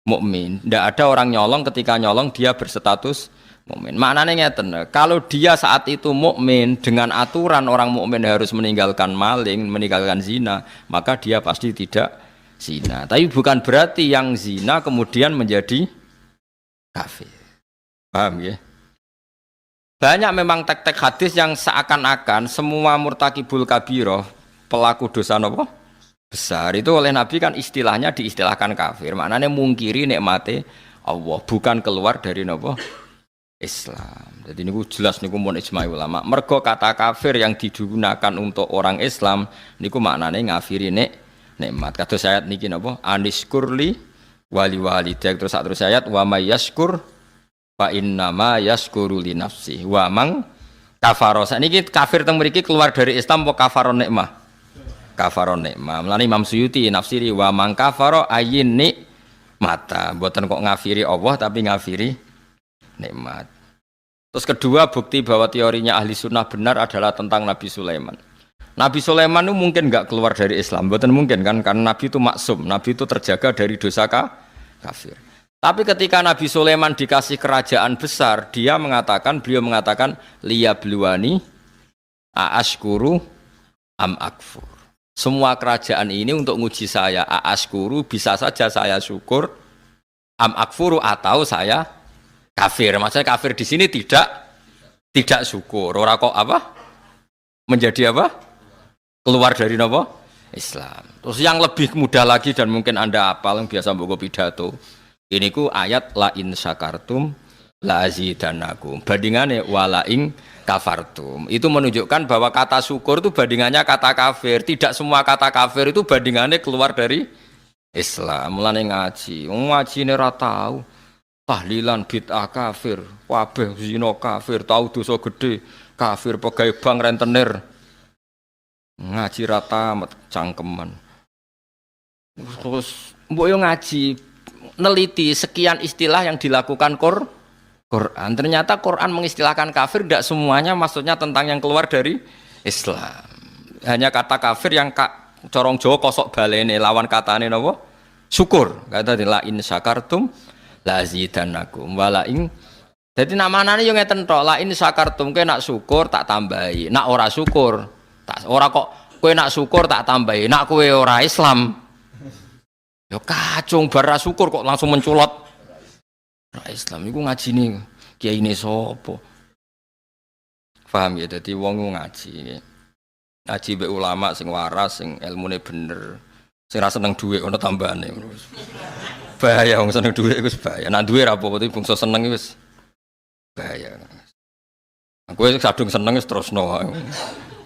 [SPEAKER 1] mukmin. Ndak ada orang nyolong ketika nyolong dia berstatus mukmin. Maknanya ngeten, kalau dia saat itu mukmin dengan aturan orang mukmin harus meninggalkan maling, meninggalkan zina, maka dia pasti tidak zina. Tapi bukan berarti yang zina kemudian menjadi kafir. Paham ya? Banyak memang tek-tek hadis yang seakan-akan semua murtakibul kabiroh, pelaku dosa apa? Besar itu oleh Nabi kan istilahnya diistilahkan kafir. Maknanya mungkiri nikmate Allah, bukan keluar dari apa? Islam. Jadi niku jelas niku mun ijma' ulama. Mergo kata kafir yang digunakan untuk orang Islam niku maknane ngafiri nikmat. Kados ayat niki napa? Aniskurli wali terus ayat wa may yashkur fa inna ma yashkuru li nafsi. Wa mang kafaro. Sakniki kafir teng mriki keluar dari Islam apa kafaron nikmah? Kafaron nikmah. Mulane Imam Suyuti nafsiri wa mang kafaro ayin nikmata. Mboten kok ngafiri Allah tapi ngafiri nikmat. Terus kedua bukti bahwa teorinya ahli sunnah benar adalah tentang Nabi Sulaiman. Nabi Sulaiman itu mungkin nggak keluar dari Islam, bukan mungkin kan? Karena Nabi itu maksum, Nabi itu terjaga dari dosa kafir. Tapi ketika Nabi Sulaiman dikasih kerajaan besar, beliau mengatakan liyabluwani aashkuru am akfur. Semua kerajaan ini untuk nguji saya, aashkuru bisa saja saya syukur, am akfuru atau saya kafir. Maksudnya kafir di sini tidak syukur. Ora kok apa? Menjadi apa? Keluar dari apa? Islam. Terus yang lebih mudah lagi dan mungkin Anda hafal yang biasa mbok pidato. Ini ku ayat la in syakartum la azidannakum. Bandingannya wala in kafartum. Itu menunjukkan bahwa kata syukur itu bandingannya kata kafir. Tidak semua kata kafir itu bandingannya keluar dari Islam. Mulane ngaji. Ngaji ini ora tahu. Tahlilan bid'ah kafir, wabeh zina kafir, tahu dosa gede kafir, pegawai bank rentenir ngaji rata cangkeman. Terus mbok yo ngaji neliti sekian istilah yang dilakukan Quran. Ternyata Quran mengistilahkan kafir tidak semuanya maksudnya tentang yang keluar dari Islam. Hanya kata kafir yang corong Jawa kosok balene lawan katane napa? Syukur. Kata la in syakartum lazidannakum wala ing. Jadi namanane yo ngeten tok, la in syakartum kowe nak syukur tak tambahi, nak ora syukur tak ora kok kowe nak syukur tak tambahi, nak kowe ora Islam yo kacung bar syukur kok langsung menculot ora Islam. Iku ngajine kiai ne sapa? Paham ya? Dadi wong ngaji mbek ulama sing waras, sing ilmune bener, sing ra seneng dhuwit ana tambahane. Bahaya wong seneng dhuwit iku bahaya. Nek duwe ra apa-apa iki bangsa seneng wis Bahaya. Aku kadung seneng wis terusno wae.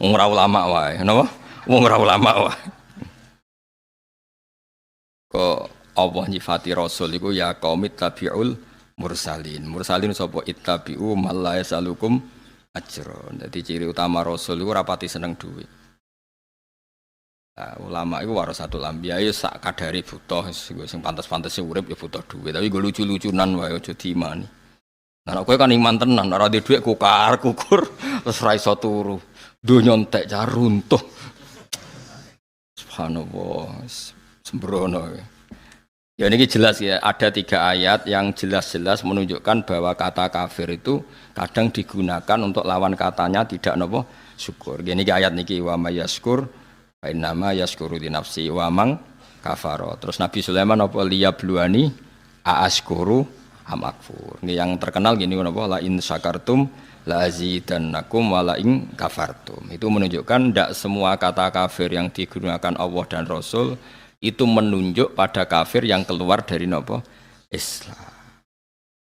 [SPEAKER 1] Wong ora ulama wae, napa? Wong ora ulama wae. Kok Allah nyifati Rasul iku ya qaumit tabiul mursalin. Mursalin sapa ittabi'u mal la yasalukum ajron. Dadi ciri utama Rasul iku rapati seneng duit. Nah, ulama itu warasatul anbiya ya sak kadare butuh sing pantes-pantes urip ya butuh duit. Tapi gue lucu-lucunan wae aja diimani. Nah, kowe kan iman tenan, ora duwe dhuwit kukur terus ra iso turu. Donya entek cah runtuh. Subhanallah, sembrono. Ya ini jelas ya, ada 3 ayat yang jelas-jelas menunjukkan bahwa kata kafir itu kadang digunakan untuk lawan katanya tidak nopo syukur. Gini ayat niki wa mayaskur fa innama yaskuru di nafsi wa mang kafaro. Terus Nabi Sulaiman apa liyabluani aaskuru amakfur. Ini yang terkenal gini napa la in syakartum la azidannakum wa la in kafartum. Itu menunjukkan tidak semua kata kafir yang digunakan Allah dan Rasul itu menunjuk pada kafir yang keluar dari napa Islam.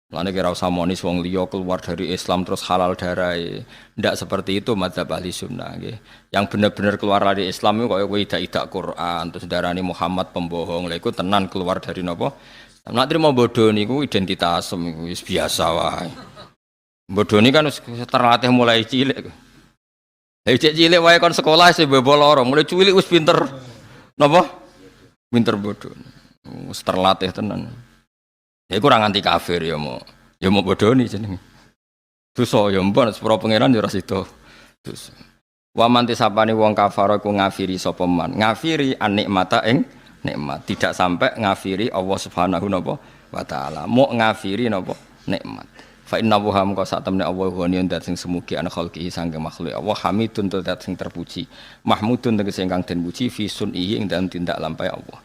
[SPEAKER 1] Mulane kira usah monis wong liya keluar dari Islam terus halal darai. Ndak seperti itu mazhab ahli sunnah nggih. Yang benar-benar keluar dari Islam itu kaya kowe idak Quran terus darani Muhammad pembohong. Lha iku tenan keluar dari napa? Nek trimo bodho niku identitas wis biasa wae. Bodho ni kan terlatih mulai cilik. Lah cilik wae kon sekolah wis bebo loro, mulai cilik wis pinter. Napa? Pinter bodho. Wis terlatih tenan. Ya iku ora nganti kafir ya mau bodoni jenenge. Dosa ya mbon sepuro pangeran ya ora sida. Dosa. Wa man tisapane wong kafir iku ngafiri sapa man. Ngafiri anikmata ing nikmat, tidak sampai ngafiri Allah Subhanahu wa taala. Mau ngafiri napa nikmat. Fa inna wa hamqa sak temne Allah ghaniyun dat sing semugi ana khalqihi sangge makhluk. Allah hamidun dat sing terpuji. Mahmudun tegese ingkang den puji fi sun'ihi ing dalem tindak lampahe Allah.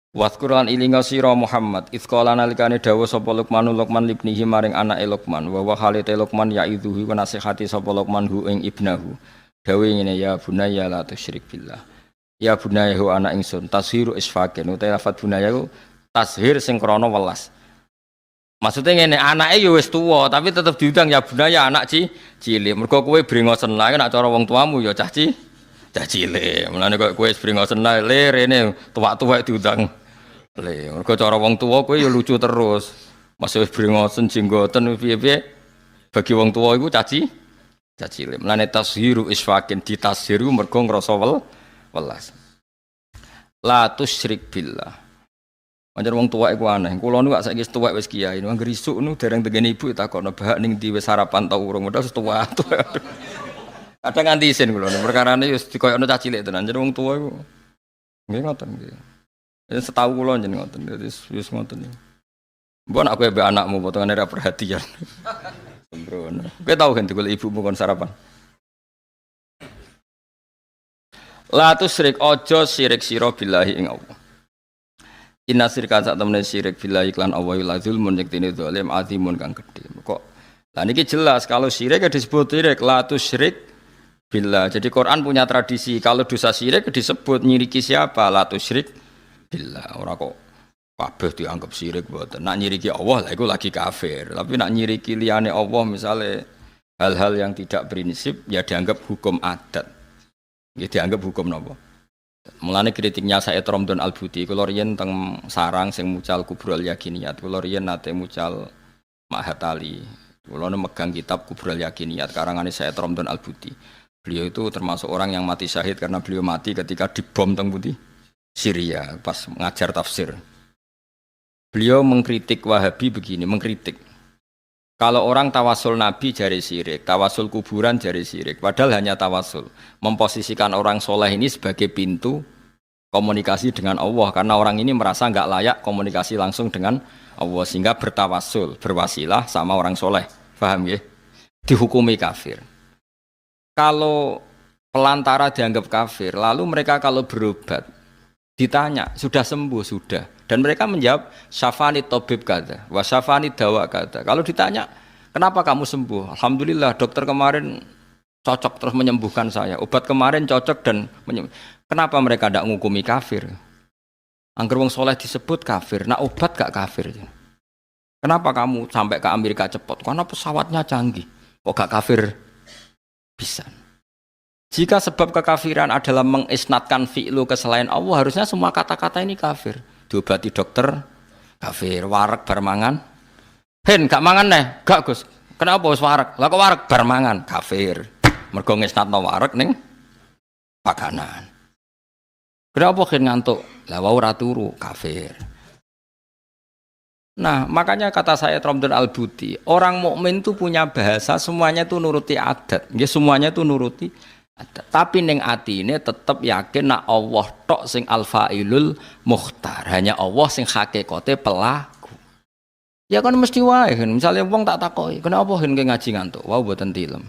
[SPEAKER 1] Waskuran ilinga sira Muhammad izqala nalikane dawuh sapa Luqman libnihi maring anake Luqman wa halite Luqman ya'idzuhu wa nasihati sapa Luqman hu ing ibnahu dawuh ngene ya bunayya la tusyrik billah ya bunayya hu anak ingsun tashiru isfaqin utawa lafat bunayya ku tashir sing krana welas maksudnya ngene anake ya wis tuwa tapi tetep diundang ya bunayya anak cilik mergo kowe brengosen lae nek cara wong tuamu ya cah cilik mulane kok kowe brengosen lae le rene tuwak-tuwak diundang le mergo cara wong tuwa kowe ya lucu terus masih brengosen jenggoten piye-piye bagi wong tuwa iku caci cilik mulane tashiru isfaqin ditashiru mergo ngrasa welas la tusyrik billah pancen wong tuwa iku aneh kula nu saiki wis tuwek wis kiai nang grisuk nu dereng tegene ibu takokno bahak ning ndi wis sarapan ta urung padahal wis tuwa kadang nganti isin kula perkarane wis dikoyokno cah cilik tenan jeneng wong tuwa iku nggih ngoten nggih. Ya setahu kula jeneng ngoten wis ngoten. Mbok aku mbek anakmu potongane ra perhatian. Sembrono. Kowe tau kan digolek ibumu kon sarapan. La tusyrik aja sirik sira billahi ing Allah. Inna syirka sak temene syirik billahi lan Allah la zulmun yektine zalim azimun kang gedhe. Kok lah niki jelas kalau syirik disebut syirik la tusyrik billah. Jadi Quran punya tradisi kalau dosa syirik disebut nyiriki siapa la tusyrik billah. Ora kok kabeh dianggap syirik mboten. Nak nyiriki Allah lah iku lagi kafir. Tapi nak nyiriki liyane Allah misalnya hal-hal yang tidak prinsip ya dianggap hukum adat. Ya dianggap hukum napa? Mulane kritiknya Said Romdon Al-Buti kula riyen teng sarang sing mucal Kubrul Yakiniyat. Kula riyen nate mucal Mahatali. Kula megang kitab Kubrul Yakiniyat karangane Said Romdon Al-Buti. Beliau itu termasuk orang yang mati syahid karena beliau mati ketika dibom teng pundi? Syria pas mengajar tafsir. Beliau mengkritik Wahabi begini, mengkritik. Kalau orang tawasul Nabi jari syirik, tawasul kuburan jari syirik, padahal hanya tawasul. Memposisikan orang soleh ini sebagai pintu komunikasi dengan Allah, karena orang ini merasa nggak layak komunikasi langsung dengan Allah, sehingga bertawasul, berwasilah sama orang soleh. Paham ya? Dihukumi kafir. Kalau pelantara dianggap kafir, lalu mereka kalau berobat, ditanya, sudah sembuh? Sudah. Dan mereka menjawab, syafani tobib kata, wa syafani dawa kata. Kalau ditanya, kenapa kamu sembuh? Alhamdulillah, dokter kemarin cocok terus menyembuhkan saya. Obat kemarin cocok dan menyembuhkan. Kenapa mereka tidak ngukumi kafir? Angger wong soleh disebut kafir, nak obat gak kafir. Kenapa kamu sampai ke Amerika cepat? Karena pesawatnya canggih. Kok gak kafir bisa? Jika sebab kekafiran adalah mengisnatkan fi'lu ke selain Allah, harusnya semua kata-kata ini kafir. Diobati dokter, kafir. Wareg bar mangan. Hen, gak mangan neh. Gak Gus. Kenapa wis wareg? Lah kok wareg bar mangan? Kafir. Mergo ngisnatno wareg ning pakanan. Kenapa hen ngantuk? Lah wau ora turu, kafir. Nah, makanya kata saya Ramdan Al-Buti, orang mukmin itu punya bahasa, semuanya itu nuruti adat. Ya semuanya itu nuruti adat. Tapi ning atine tetep yakin nak Allah tok sing al-fa'ilul mukhtar. Hanya Allah sing hakikate pelaku. Ya kan mesti wae kan. Misalnya wong tak takoki, kenapa hen ngaji ngantuk? Wau mboten tilem.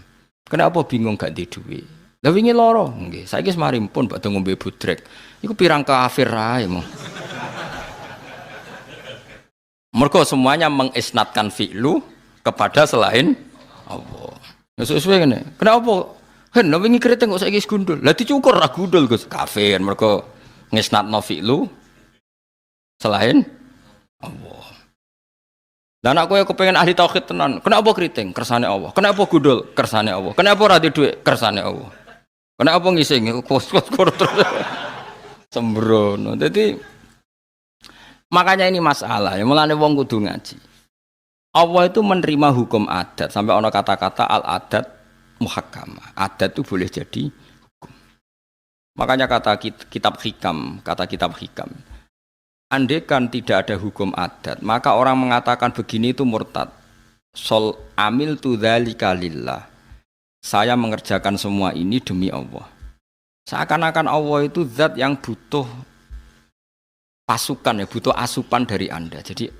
[SPEAKER 1] Kenapa bingung gak di duwe? Lah wingi lara, nggih. Saiki semari pun badhe ngombe budrek. Iku pirang kafir ae mong. Mergo semuanya mengisnatkan fi'lu kepada selain Allah. Ya sesuai ngene. Kenapa? Hen wingi keriting kok saiki gundul. Lah dicukur ra gundul Gus. Kafir mergo ngisnatno fi'lu selain Allah. Lah nek kowe kepengin ahli tauhid tenan, kenapa keriting? Kersane Allah. Kenapa gundul? Kersane Allah. Kenapa ora di dhuwit? Kersane Allah. Kenapa ngising? Kos-kos terus. Sembrono. Jadi makanya ini masalah, ya mulane wong kudu ngaji. Allah itu menerima hukum adat sampai ono kata-kata al adat muhakkamah. Adat itu boleh jadi hukum. Makanya kata kitab hikam, andaikan tidak ada hukum adat, maka orang mengatakan begini itu murtad. Sol amil tu dzalika lillah. Saya mengerjakan semua ini demi Allah. Seakan-akan Allah itu zat yang butuh pasukan ya, butuh asupan dari Anda. Jadi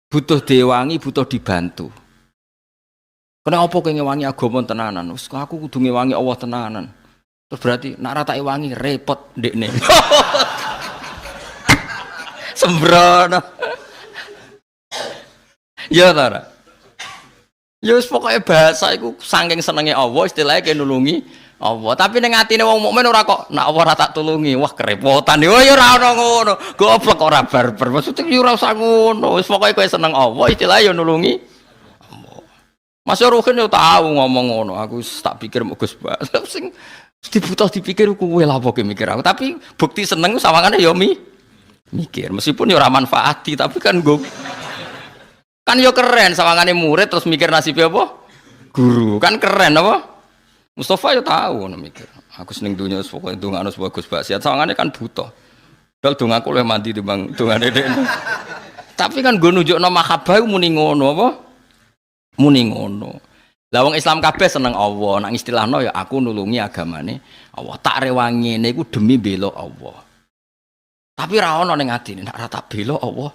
[SPEAKER 1] butuh diwangi, butuh dibantu. Kenapa kowe ngewangi agama tenanan? Wes aku kudu ngewangi Allah tenanan. Terus berarti nak rata wangi repot ndekne. Sembrono. Ya ta. Ya wis pokoke bahasa iku saking senenge Allah istilahnya kaya nulungi Allah. Tapi ning atine wong mukmin ora kok nak Allah ora tak tulungi. Wah kerepotan. Oh ya ora ono ngono. Goblok ora barbar. Maksudnya ya ora usah ngono. Wis pokoke kowe seneng Allah istilahnya ya nulungi Allah. Mas Ruhin yo tahu ngomong ngono. Aku tak pikir Gus Bas. Sing dibutuh dipikir kowe lha apa mikir aku. Tapi bukti seneng sawangane ya mikir. Meskipun ya ora manfaati tapi kan kan yo keren sawangane murid terus mikir nasibnya apa? Guru. Kan keren apa? Mustafa yo tahu ngono mikir. Aku seneng dunya wis pokoke ndongakno bagus basiat. Sawangane kan butuh. Dal dongaku luwih mandi timbang dongane dekne. Tapi kan nggo nunjukno mahabbah muni ngono apa? Muni ngono. Lah wong Islam kabeh seneng Allah. Nang istilahno ya aku nulungi agamane Allah. Tak rewangi ngene iku demi bela Allah. Tapi ra ono ning atine nek ora tak bela Allah.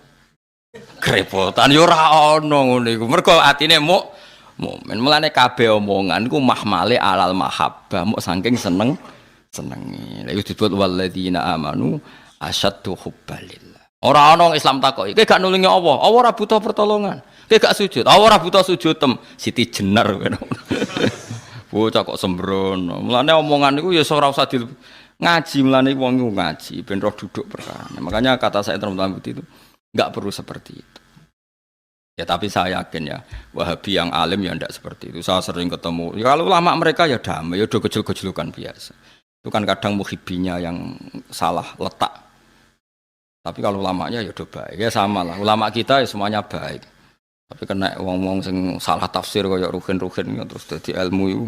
[SPEAKER 1] Kerepotan yo ora ono ngono iku. Mergo atine mukmin. Mulane kabeh omongan iku mahmale alal mahabbah, muk saking senengi. Lha iku disebut walladzina amanu asyaddu hubbalillah. Ora ono Islam takoki, kowe gak nulungi Allah. Allah ora butuh pertolongan. Kowe gak sujud. Allah ora butuh sujud Siti Jenar ngono. Bocah kok sembrono. Mulane omongan iku ya ora usah ngaji, mulane wong iku ngaji ben roh duduk perkara. Makanya kata saya teman-teman itu enggak perlu seperti itu. Ya tapi saya yakin ya Wahabi yang alim ya enggak seperti itu. Saya sering ketemu. Ya kalau ulama mereka ya damai, ya udah gejol-gejolukan biasa. Itu kan kadang muhibbinya yang salah letak. Tapi kalau ulamanya ya udah baik. Ya sama lah. Ulama kita ya semuanya baik. Tapi kena wong-wong sing salah tafsir kayak ruhin-ruhin terus dadi ilmu itu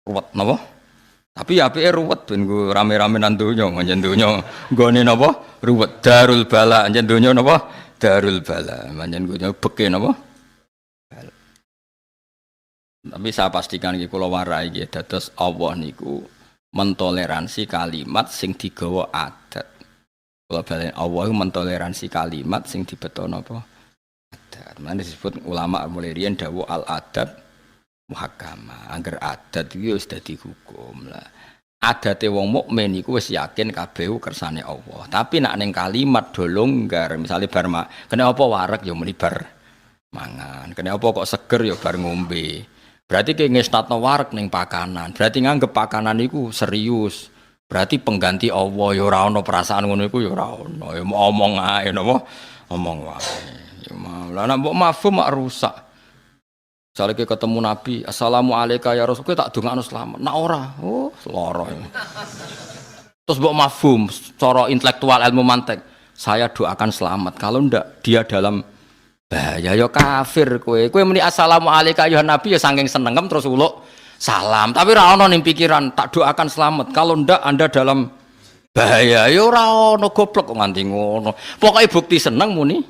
[SPEAKER 1] ruwet napa? Tapi ya apike ruwet ben go rame-rame nang donya, njen donya nggone napa? Ruwet darul bala, njen donya napa? Darul bala. Njen donya beke napa? Tapi saya pastikan iki kula warai nggih dados Allah niku mentoleransi kalimat sing digawa adat. Kula balen Allah mentoleransi kalimat sing dibetono apa? Adat. Mana disebut ulama mulai riyen dawuh al adab muhakkamah. Angger adat iki wis dadi hukum lah. Adate wong mukmin iku wis yakin kabeh kersane Allah. Tapi nek ning kalimat do longgar, misale bar kena apa wareg ya muni bar mangan. Kena apa kok seger ya bar ngombe. Berarti ki ngestatno wareg ning pakanan. Berarti nganggep pakanan iku serius. Berarti pengganti Allah ya ora ono perasaan ngono iku ya ora ono. Ya omong ae napa? Omong wae. Lah nek mbok mafhum mak rusak. Jare ketemu Nabi, "Assalamualaikum ya Rasul," tak dongakno selamat. Nak ora, oh lara. Terus mbok mafhum cara intelektual ilmu mantek, saya doakan selamat. Kalau ndak dia dalam bahaya ya kafir kowe. Kowe muni assalamualaikum ya Nabi ya saking senengem terus uluk salam. Tapi ora ono ning pikiran tak doakan selamat. Kalau ndak Anda dalam bahaya ya ora ono goblok kok nganti ngono. Pokoke bukti seneng muni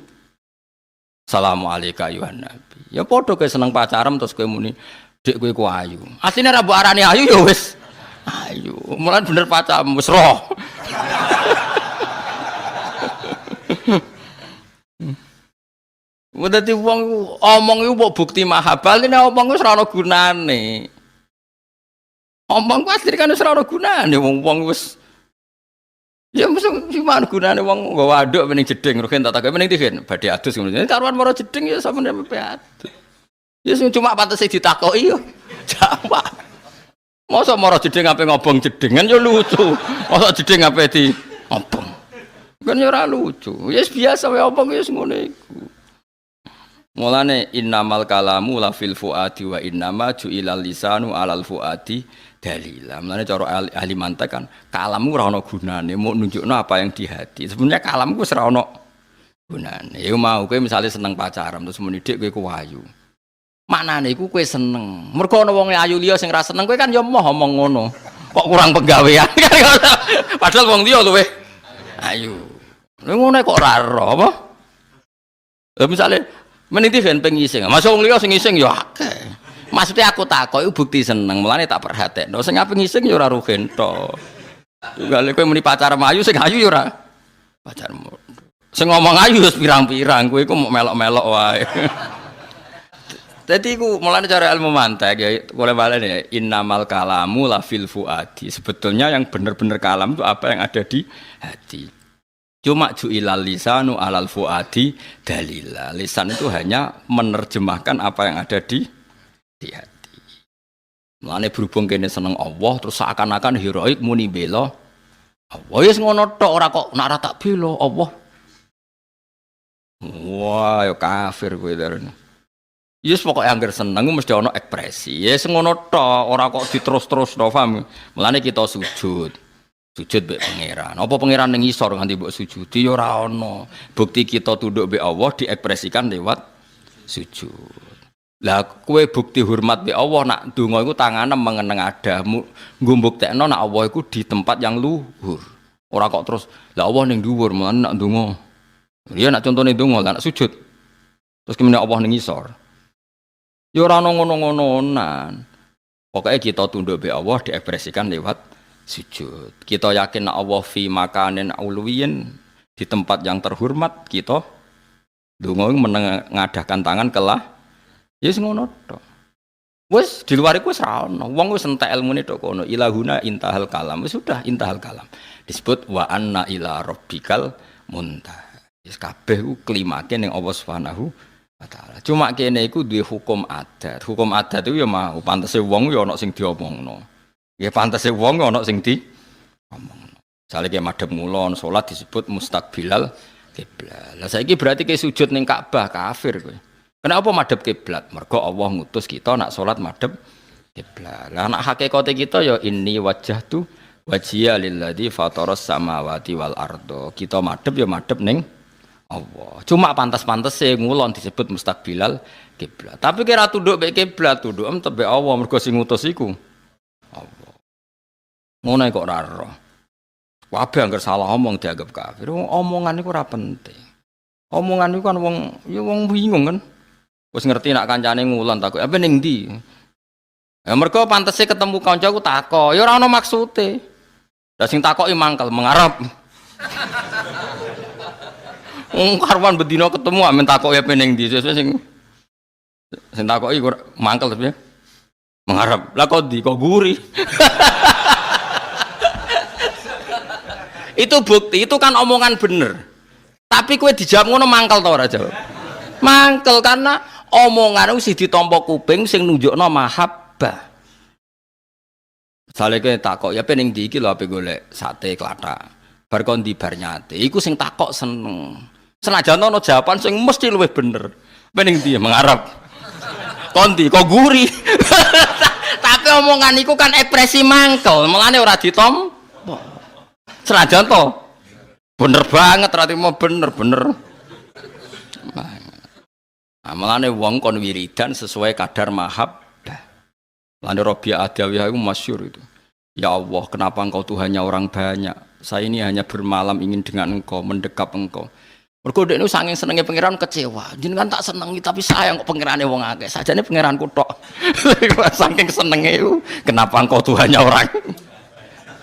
[SPEAKER 1] assalamualaikum ya Nabi. Ya padha kowe seneng pacaran terus kowe muni dik kowe ku ayu. Asline ra mbok arani ayu ya wis ayu. Mulane bener pacaran wis roh. Dadi wong omong iku mbok bukti mahabbah nek omong wis ora ana gunane. Omong ku asline kan wis ora ana gunane wong wis ya mesti gimana gunane wong nggawa aduk ning jeding rugen tak takoki ning tigen badhe adus ngono. Karuan maro jeding ya sampeyan mepe adus. Ya sing cuma patese ditakoki yo. Jawab. Mosok maro jeding ape ngobong jedingan yo lucu. Mosok jeding ape di ngobong. Kan yo ora lucu. Ya biasa wae omong ya ngono iku. Mulane innamal kalamu la fil fuadi wa innama ju'ilal lisanu alal fuadi dalila. Mulane cara ahli mantek kan kalammu ora ana gunane, mau nunjukno apa yang di hati. Sebenarnya kalamku wis ora ana gunane. Ya mau kowe misale seneng pacaran terus muni dik kowe ku ayu. Maknane iku kowe seneng. Mergo ana wong ayu liya sing ra seneng kowe kan ya moh omong ngono. Kok kurang penggawean. Padahal wong liya luwe ayu. Lha ngono kok ora ero apa? Misale meniti ben pengising. Masuk wong liya sing ngising ya akeh. Maksudnya aku takok iku bukti seneng, mulane tak perhatekno. Sing ape ngising ya ora rugen to. Tunggale kowe muni pacar ayu sing ayu ya ora pacarmu. Sing ngomong ayu wis pirang-pirang, kowe iku mau melok-melok wae. Dadi iku mulane cara ilmu mantek ya boleh balen ya innamal kalamu la fil fuadi. Sebetulnya yang benar-benar kalam itu apa yang ada di hati. Cuma ju'ilal lisanu alal fuadi dalila. Lisan itu hanya menerjemahkan apa yang ada di hati. Mulane berhubung kene seneng Allah terus seakan-akan heroik muni bela Allah. Wis ngono tok ora kok nak ora tak bela Allah. Wah, yo kafir kowe darane. Yes pokoke angger seneng mesti ana ekspresi. Yes ngono tok ora kok diterus-terusno paham. Mulane kita sujud. Sujud mbek pangeran. Apa pangeran ning isor nganti mbok sujudi ya ora ana. Bukti kita tunduk mbek Allah diekspresikan lewat sujud. Lah kowe bukti hormat mbek Allah nak donga iku tangane mengeneng adamu. Nggo mbuktekno nak Allah iku di tempat yang luhur. Ora kok terus lah Allah ning dhuwur mulane nak donga. Ya nak contone donga lah nak sujud. Terus kemene Allah ning isor. Ya ora ana ngono-ngononan. Pokoke kita tunduk mbek Allah diekspresikan lewat sujud. Kita yakin Allah fi makanin ulwiyin di tempat yang terhormat kita donga mengadakan tangan kelah ya wis ngono tok. Wis di luar iku wis ra ono. Wong wis entek ilmune tok kono. Ilahuna intahal kalam. Wis sudah intahal kalam. Disebut wa anna ila rabbikal muntaha. Wis kabeh ku klimake ning Allah Subhanahu wa taala. Cuma kene iku duwe hukum adat. Hukum adat itu ya mau pantese wong ya ana sing diomongno. Ya pantese wong ana sing di omongno. Misale ki madhep ngulon salat disebut mustaqbilal kiblat. Lah saiki berarti ke sujud ning Ka'bah kafir kowe. Kenapa madhep kiblat? Mergo Allah ngutus kita nak salat madhep kiblat. Lah nak hakikate kita ya inni wajjahtu wajhiya lilladzi fataras samawati wal ardo. Kita madhep ya madhep ning Allah. Cuma pantas-pantese ngulon disebut mustaqbilal kiblat. Tapi kira tunduk mek kiblat, tunduk tebe Allah mergo sing ngutus iku Allah. Ngono kok ora ero. Kabeh angger salah omong dianggap kafir. Omongan iku ora penting. Omongan iku kan wong ya wong bingung kan. Wis ngerti nak kancane ngulon takok, "Apa ning ndi?" Ya mergo pantese ketemu kancaku takok, ya ora ono maksude. Lah sing takoki mangkel mengarep. Karuan bedino ketemu amen takoki apa ning ndi. Sing takoki mangkel tapi ya. Mengarep. Lah kok ndi kok guri. Itu bukti, itu kan omongan bener. Tapi kowe dijawab ngono mangkel ta ora jawab? Mangkel karena omongan wis ditampa kuping sing nunjukno mahabbah. Misale kowe takok ya pening ndi iki lho ape golek sate klathak. Bar kon di bar nyate. Iku sing takok seneng. Senajan ono jawaban sing mesti luwih bener. Pening ndi mengarep. Kondi kok guri. Tapi omongan iku kan ekspresi mangkel, mulane ora ditom. Senajan to bener banget berarti mau bener. Nah, mulane wong kon wiridan sesuai kadar mahabbah. Mulane Rabi'ah Adawiyah itu masyhur itu. Ya Allah, kenapa engkau Tuhannya orang banyak? Saya ini hanya bermalam ingin dengan engkau, mendekap engkau. Mergo dekne saking senenge pangeran kecewa. Jenengan tak senengi tapi sayang kok pangerane wong akeh. Sajane pangeranku tok. Saking senenge itu, kenapa engkau Tuhannya orang?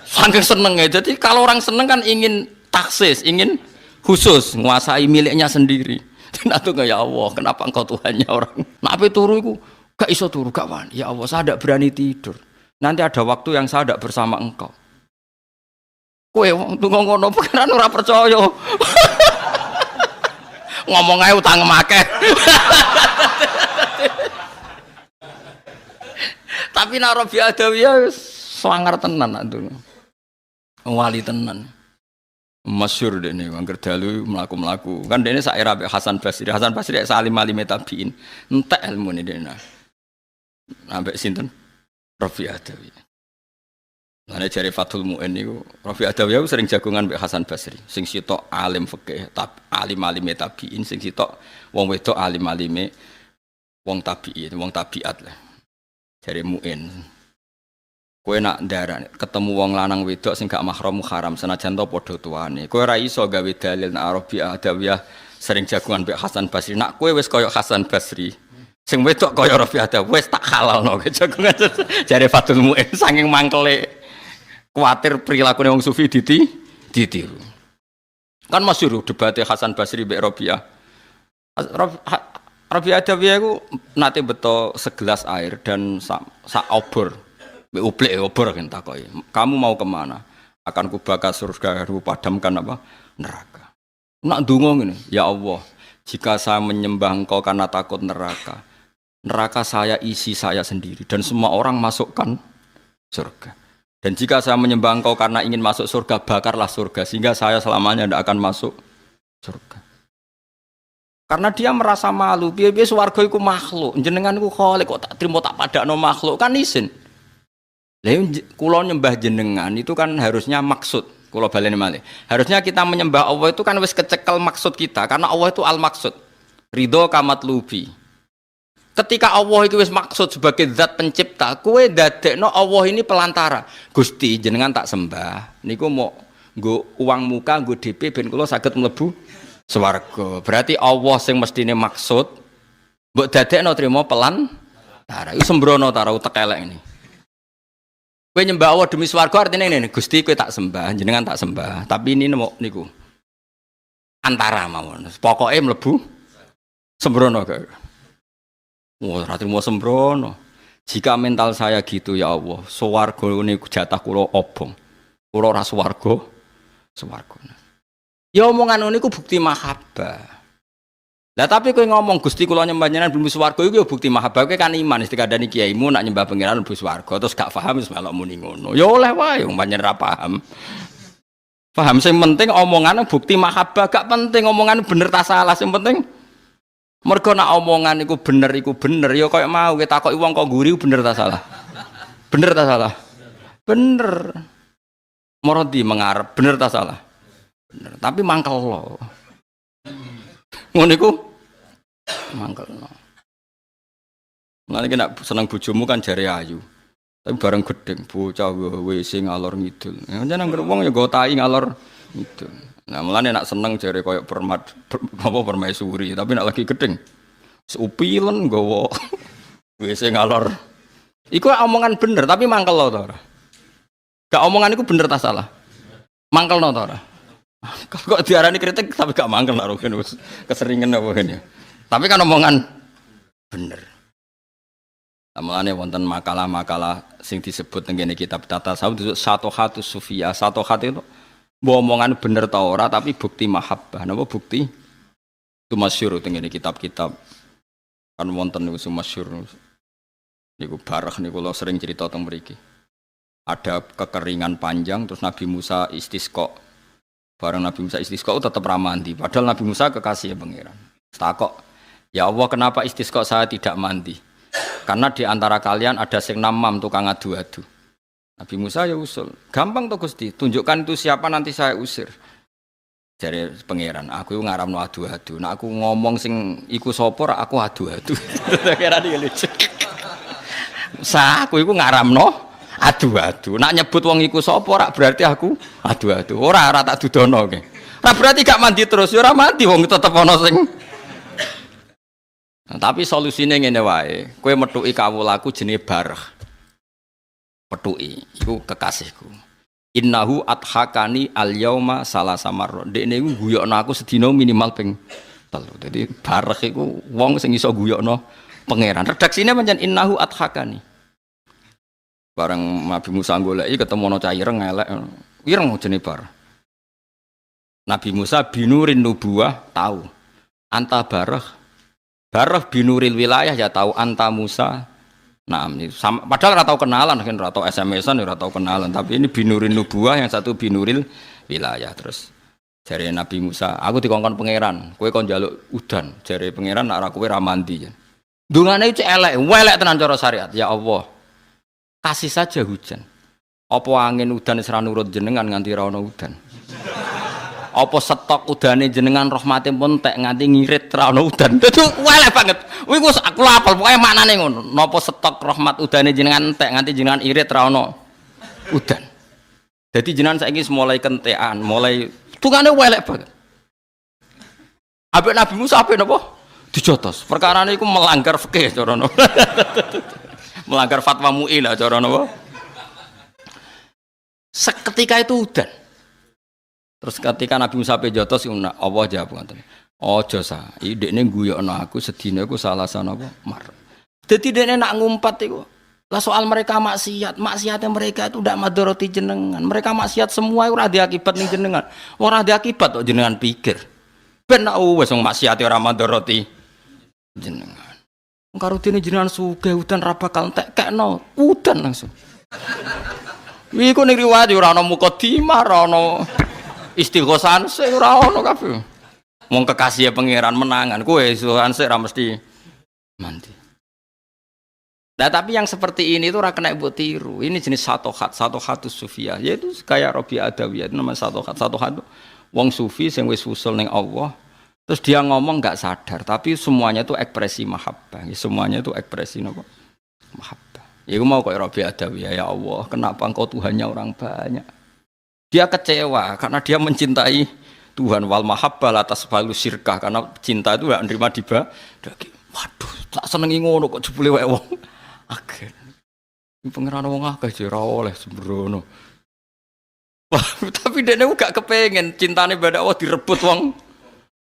[SPEAKER 1] Saking senenge. Jadi kalau orang seneng kan ingin taksis, ingin khusus menguasai miliknya sendiri. Nah tuh ya Allah, kenapa engkau Tuhannya orang? Nah apa turu iku gak iso turu gak wani. Ya Allah, saya tidak berani tidur. Nanti ada waktu yang saya tidak bersama engkau. Kowe wong tunggu ngono pangeran ora percaya. Ngomong ae utang make. Tapi nek Rabi'ah Adawiyah swanger tenan antu. Wali tenan. Masyhur dene angger dalu mlaku-mlaku. Kan dene sak era Hasan Basri. Hasan Basri salim alime tabiin. Entek ilmune dene. Ambek sinten? Rabi'ah Adawiyah. Lane jare Fathul Mu'in niku Rabi'ah Adawiyah sering jagongan mbek Hasan Basri. Sing sitok alim fikih, alim-alime tabiin, sing sitok wong wedok alim-alime wong tabiin, wong tabiat lah. Jare Mu'in. Kowe nak ndarani ketemu wong lanang wedok sing gak mahram haram senajan to padha tuane. Kowe ora iso gawe dalil nek Rabi'ah Adawiyah sering jagongan mbek Hasan Basri. Nak kowe wis kaya Hasan Basri. Sing wedok kaya Rabi'ah Adawiyah wis tak halalno jagongan. Jare Fathul Mu'in saking mangkele kuatir perilaku wong sufi ditiru. Kan masyhur debate Hasan Basri mbek Rabi'ah. Rabi'ah Adawiyah iku nate beto segelas air dan sak obor. Mbek uplek obor kan takoki. Kamu mau kemana? Akan kubakar surga, padamkan apa? Neraka. Nak ndonga ngene, ya Allah, jika saya menyembah Engkau karena takut neraka, neraka saya isi saya sendiri dan semua orang masukkan surga. Dan jika saya menyembah Engkau karena ingin masuk surga, bakarlah surga sehingga saya selamanya tidak akan masuk surga. Karena dia merasa malu, piye-piye swarga iku makhluk, jenengan iku khalik kok tak trimo tak padakno makhluk kan isin. Lah kula nyembah jenengan itu kan harusnya maksud, kula baleni malih. Harusnya kita menyembah Allah itu kan wis kecekel maksud kita karena Allah itu al-maksud. Ridho kamatlubi. Ketika Allah itu wis maksud sebagai zat pencipta, kowe dadekno Allah ini pelantara. Gusti jenengan tak sembah. Niku mau nggo uang muka, nggo DP ben kula saged mlebu swarga. Berarti Allah sing mestine maksud mbok dadekno trimo pelantara. Iku sembrono ta ora utek elek ini. Kowe nyembah Allah demi swarga artine ngene, Gusti kowe tak sembah, jenengan tak sembah. Tapi ini niku antara mawon. Pokoke mlebu sembrono kae. Wah, rati mau sembrono. Jika mental saya gitu ya Allah, swarga niku jatah kula obong. Kula ora swarga. Ya omongan niku bukti mahabbah. Lah tapi kowe ngomong Gusti kula nyembah jenengan belum swarga iku ya bukti mahabbah. Kowe kan iman wis dikandani kiaimu nak nyembah pangeran mlebu swarga terus gak paham wis melok muni ngono. Ya oleh wae wong pancen ra paham. Paham sing penting omongane bukti mahabbah, gak penting omongane bener ta salah, sing penting mergo nak omongan iku bener ya koyo mau kita takoki wong kok guri bener ta salah? Bener ta salah? Bener. Morodi mengarep bener ta salah? Bener. Tapi mangkel lo. Ngono iku mangkel lo. Mulane nek seneng bojomu kan jare ayu. Tapi bareng gedeng bocah WC ngalor ngidul. Ya jeneng wong ya go tai ngalor ngidul. Nah, mulane nak seneng jare koyo permaisuri, tapi nak lagi gedeng. Upilen nggawa WC ngalor. Iku omongan bener, tapi mangkel lo ta ora? Gak omongan iku bener ta salah? Mangkel no ta ora? Kok diarani kritik tapi gak mangkel nak rugen wis keseringan apa ngene. Tapi kan omongan bener. Mulane wonten makalah-makalah sing disebut teng kene kitab Tata Sawuf satu hatu sufia, satu hati itu omongan bener ta ora tapi bukti mahabbah. Napa bukti? Itu masyhur teng kene kitab-kitab. Kan wonten niku masyhur. Niku barah niku kula sering cerita teng mriki. Ada kekeringan panjang terus Nabi Musa istisqa. Bareng Nabi Musa istisqa tetap ramandi. Padahal Nabi Musa kekasih pangeran. Takok, ya Allah kenapa istisqa saya tidak mandi? Karena di antara kalian ada sing namam tukang adu-adu. Nabi Musa ya usul. Gampang toh Gusti, tunjukkan itu siapa nanti saya usir. Dari pangeran, aku ngaramno adu-adu. Nah aku ngomong sing iku sapa aku adu-adu. Pangeran iki lucu. Aku iku ngaramno adu-adu. Nak nyebut wong iku sapa berarti aku adu-adu. Ora tak dudono ke. Ora berarti gak mandi terus, ya ora mandi wong tetep ana sing. Nah, tapi solusine ngene wae. Kowe metuki kawulaku jenenge Barah. Metuki iku kekasihku. Innahu adhakani al-yauma salasa marra. Dekne iku guyokno aku sedina minimal ping 3. Dadi Barah iku wong sing iso guyokno pangeran. Redaksine pancen innahu adhakani. Bareng Nabi Musa goleki ketemu ana cah ireng elek. Ireng jenenge Barah. Nabi Musa binurin nubuwah tahu. Anta Barah. Barah binuril wilayah ya tahu anta Musa. Nah, padahal ora tau kenalan, kan ora tau SMS-an, ora tau kenalan, tapi ini binurin nubuwah, yang satu binuril wilayah. Terus jare Nabi Musa, aku dikongkon pangeran, kowe kon njaluk udan. Jare pangeran nek ora kowe ra mandi. Dungane iki elek, welek tenan cara syariat. Ya Allah, kasih saja hujan. Apa angin udan wis ra nurut jenengan nganti ra ono udan? Apa stok udane jenengan rahmate pun tek nganti ngirit ra ono udan. Dadi welek banget. Kuwi aku apal pokoke maknane ngono. Napa stok rahmat udane jenengan tek nganti jenengan irit ra ono udan. Dadi jenengan saiki mulai kentekan, mulai tungane welek banget. Ambek Nabi Musa ape napa? Dijotos. Perkarane iku melanggar fikih cara napa. Melanggar fatwa MUI lah cara napa. Seketika itu udan. Terus ketika Nabi Musa pejotos Allah jawab ngoten. Aja sa, idekne guyokno aku sedina iku salah sanapa mar. Dadi dekne nak ngumpat iku. Lah soal mereka maksiatnya mereka itu ndak madharati jenengan. Mereka maksiat semua ora ada akibat ning jenengan. Ora ada akibat kok jenengan pikir. Ben nak wis wong maksiate ora madharati jenengan. Karo dene jenengan sugih udan ra bakal entek kekno, udan langsung. Iku ning riwayat ora ana mukadimah, ora ana istighosan sik ora ono kabeh. Wong kekasih pangeran menangan kowe istighosan sik ora mesti mandi. Nah, tapi yang seperti ini itu ora kena mbok tiru. Ini jenis satohatus sufiyah, yaitu kayak Robi Adawiyah itu namanya satohat. Wong sufi sing wis usul ning Allah, terus dia ngomong enggak sadar, tapi semuanya itu ekspresi mahabbah. Semuanya itu ekspresi napa? Mahabbah. Ya aku mau kayak Robi Adawiyah, ya Allah, kenapa engkau Tuhannya orang banyak? Dia kecewa karena dia mencintai Tuhan wal mahabbah atas balu syirkah karena cinta itu enggak nerima dibagi. Waduh, tak senengi ngono kok jebule wae wong. Agen. Pangeran wong akeh jera oleh sembrono. Tapi dekne gak kepengen cintane mbak Allah direbut wong.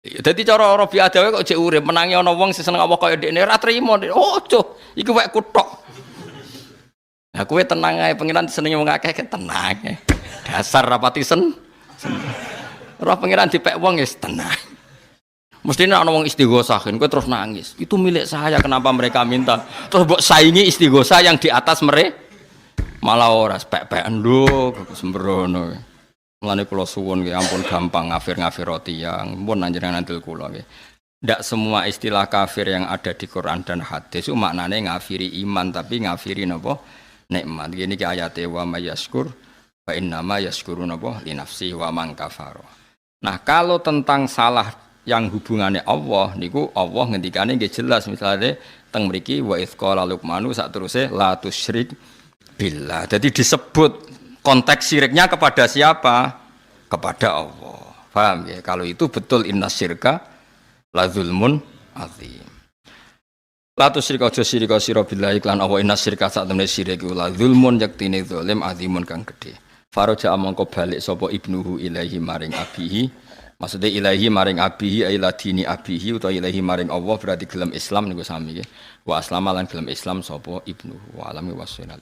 [SPEAKER 1] Dadi cara Rabi Adawe kok jek urip menangi ana wong sing seneng Allah kaya dekne ora trimo. Oh, cuk, iki wek kutok. Nah, kowe tenang ae pangeran senenge wong akeh tenang ae. Dasar rapati roh pangeran dipek wong wis tenang. Mestine ana wong istighosahin kowe terus nangis. Itu milik saya, kenapa mereka minta? Terus mbok saingi istighosa yang di atas mereka. Malah ora pek-pekan lho sembrono. Mulane kula suwun nggih ampun gampang ngafir-ngafiroti yang pun panjenengan andel kula nggih. Ndak semua istilah kafir yang ada di Quran dan hadis itu maknane ngafiri iman tapi ngafiri napa? Nikmat. Gini ki ayate wa mayyaskur fa innama yaskuru napa li nafsi wa man kafara. Nah, kalau tentang salah yang hubungannya Allah niku Allah ngendikane nggih jelas misalnya teng mriki wa idz qala luqmanu sak teruse la tusyrik billah. Jadi disebut konteks syiriknya kepada siapa? Kepada Allah. Paham ya? Kalau itu betul innasyirka la zulmun azim. La tusyrik aja syirik sira billahi lan Allah innasyirka sak temene syirik la zulmun yaktine zalim azimun kang gedhe. Faraja mongko balik sapa ibnuhu ilaihi maring abihi. Maksudnya ilahi maring abihi ila dini abihi utawa ilahi maring Allah berarti gelem Islam niku sami nggih. Wa aslama lan gelem Islam sapa ibnu wa alami wasallam.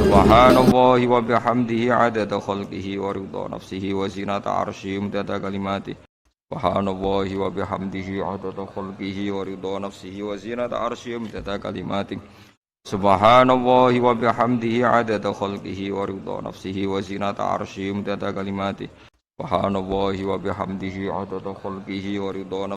[SPEAKER 1] Subhanallahi wa bihamdihi adada khalqihi wa ridha nafsihi wa zinata arsyihi mudada kalimati. Subhanallahi wa bihamdihi adada khalqihi wa ridha nafsihi wa zinata arsyihi mudada kalimati. Subhanallahi wa bihamdihi adada khalqihi wa ridha nafsihi wa zinata arsyihi midada kalimatihi. Subhanallahi wa bihamdihi adada khalqihi wa ridha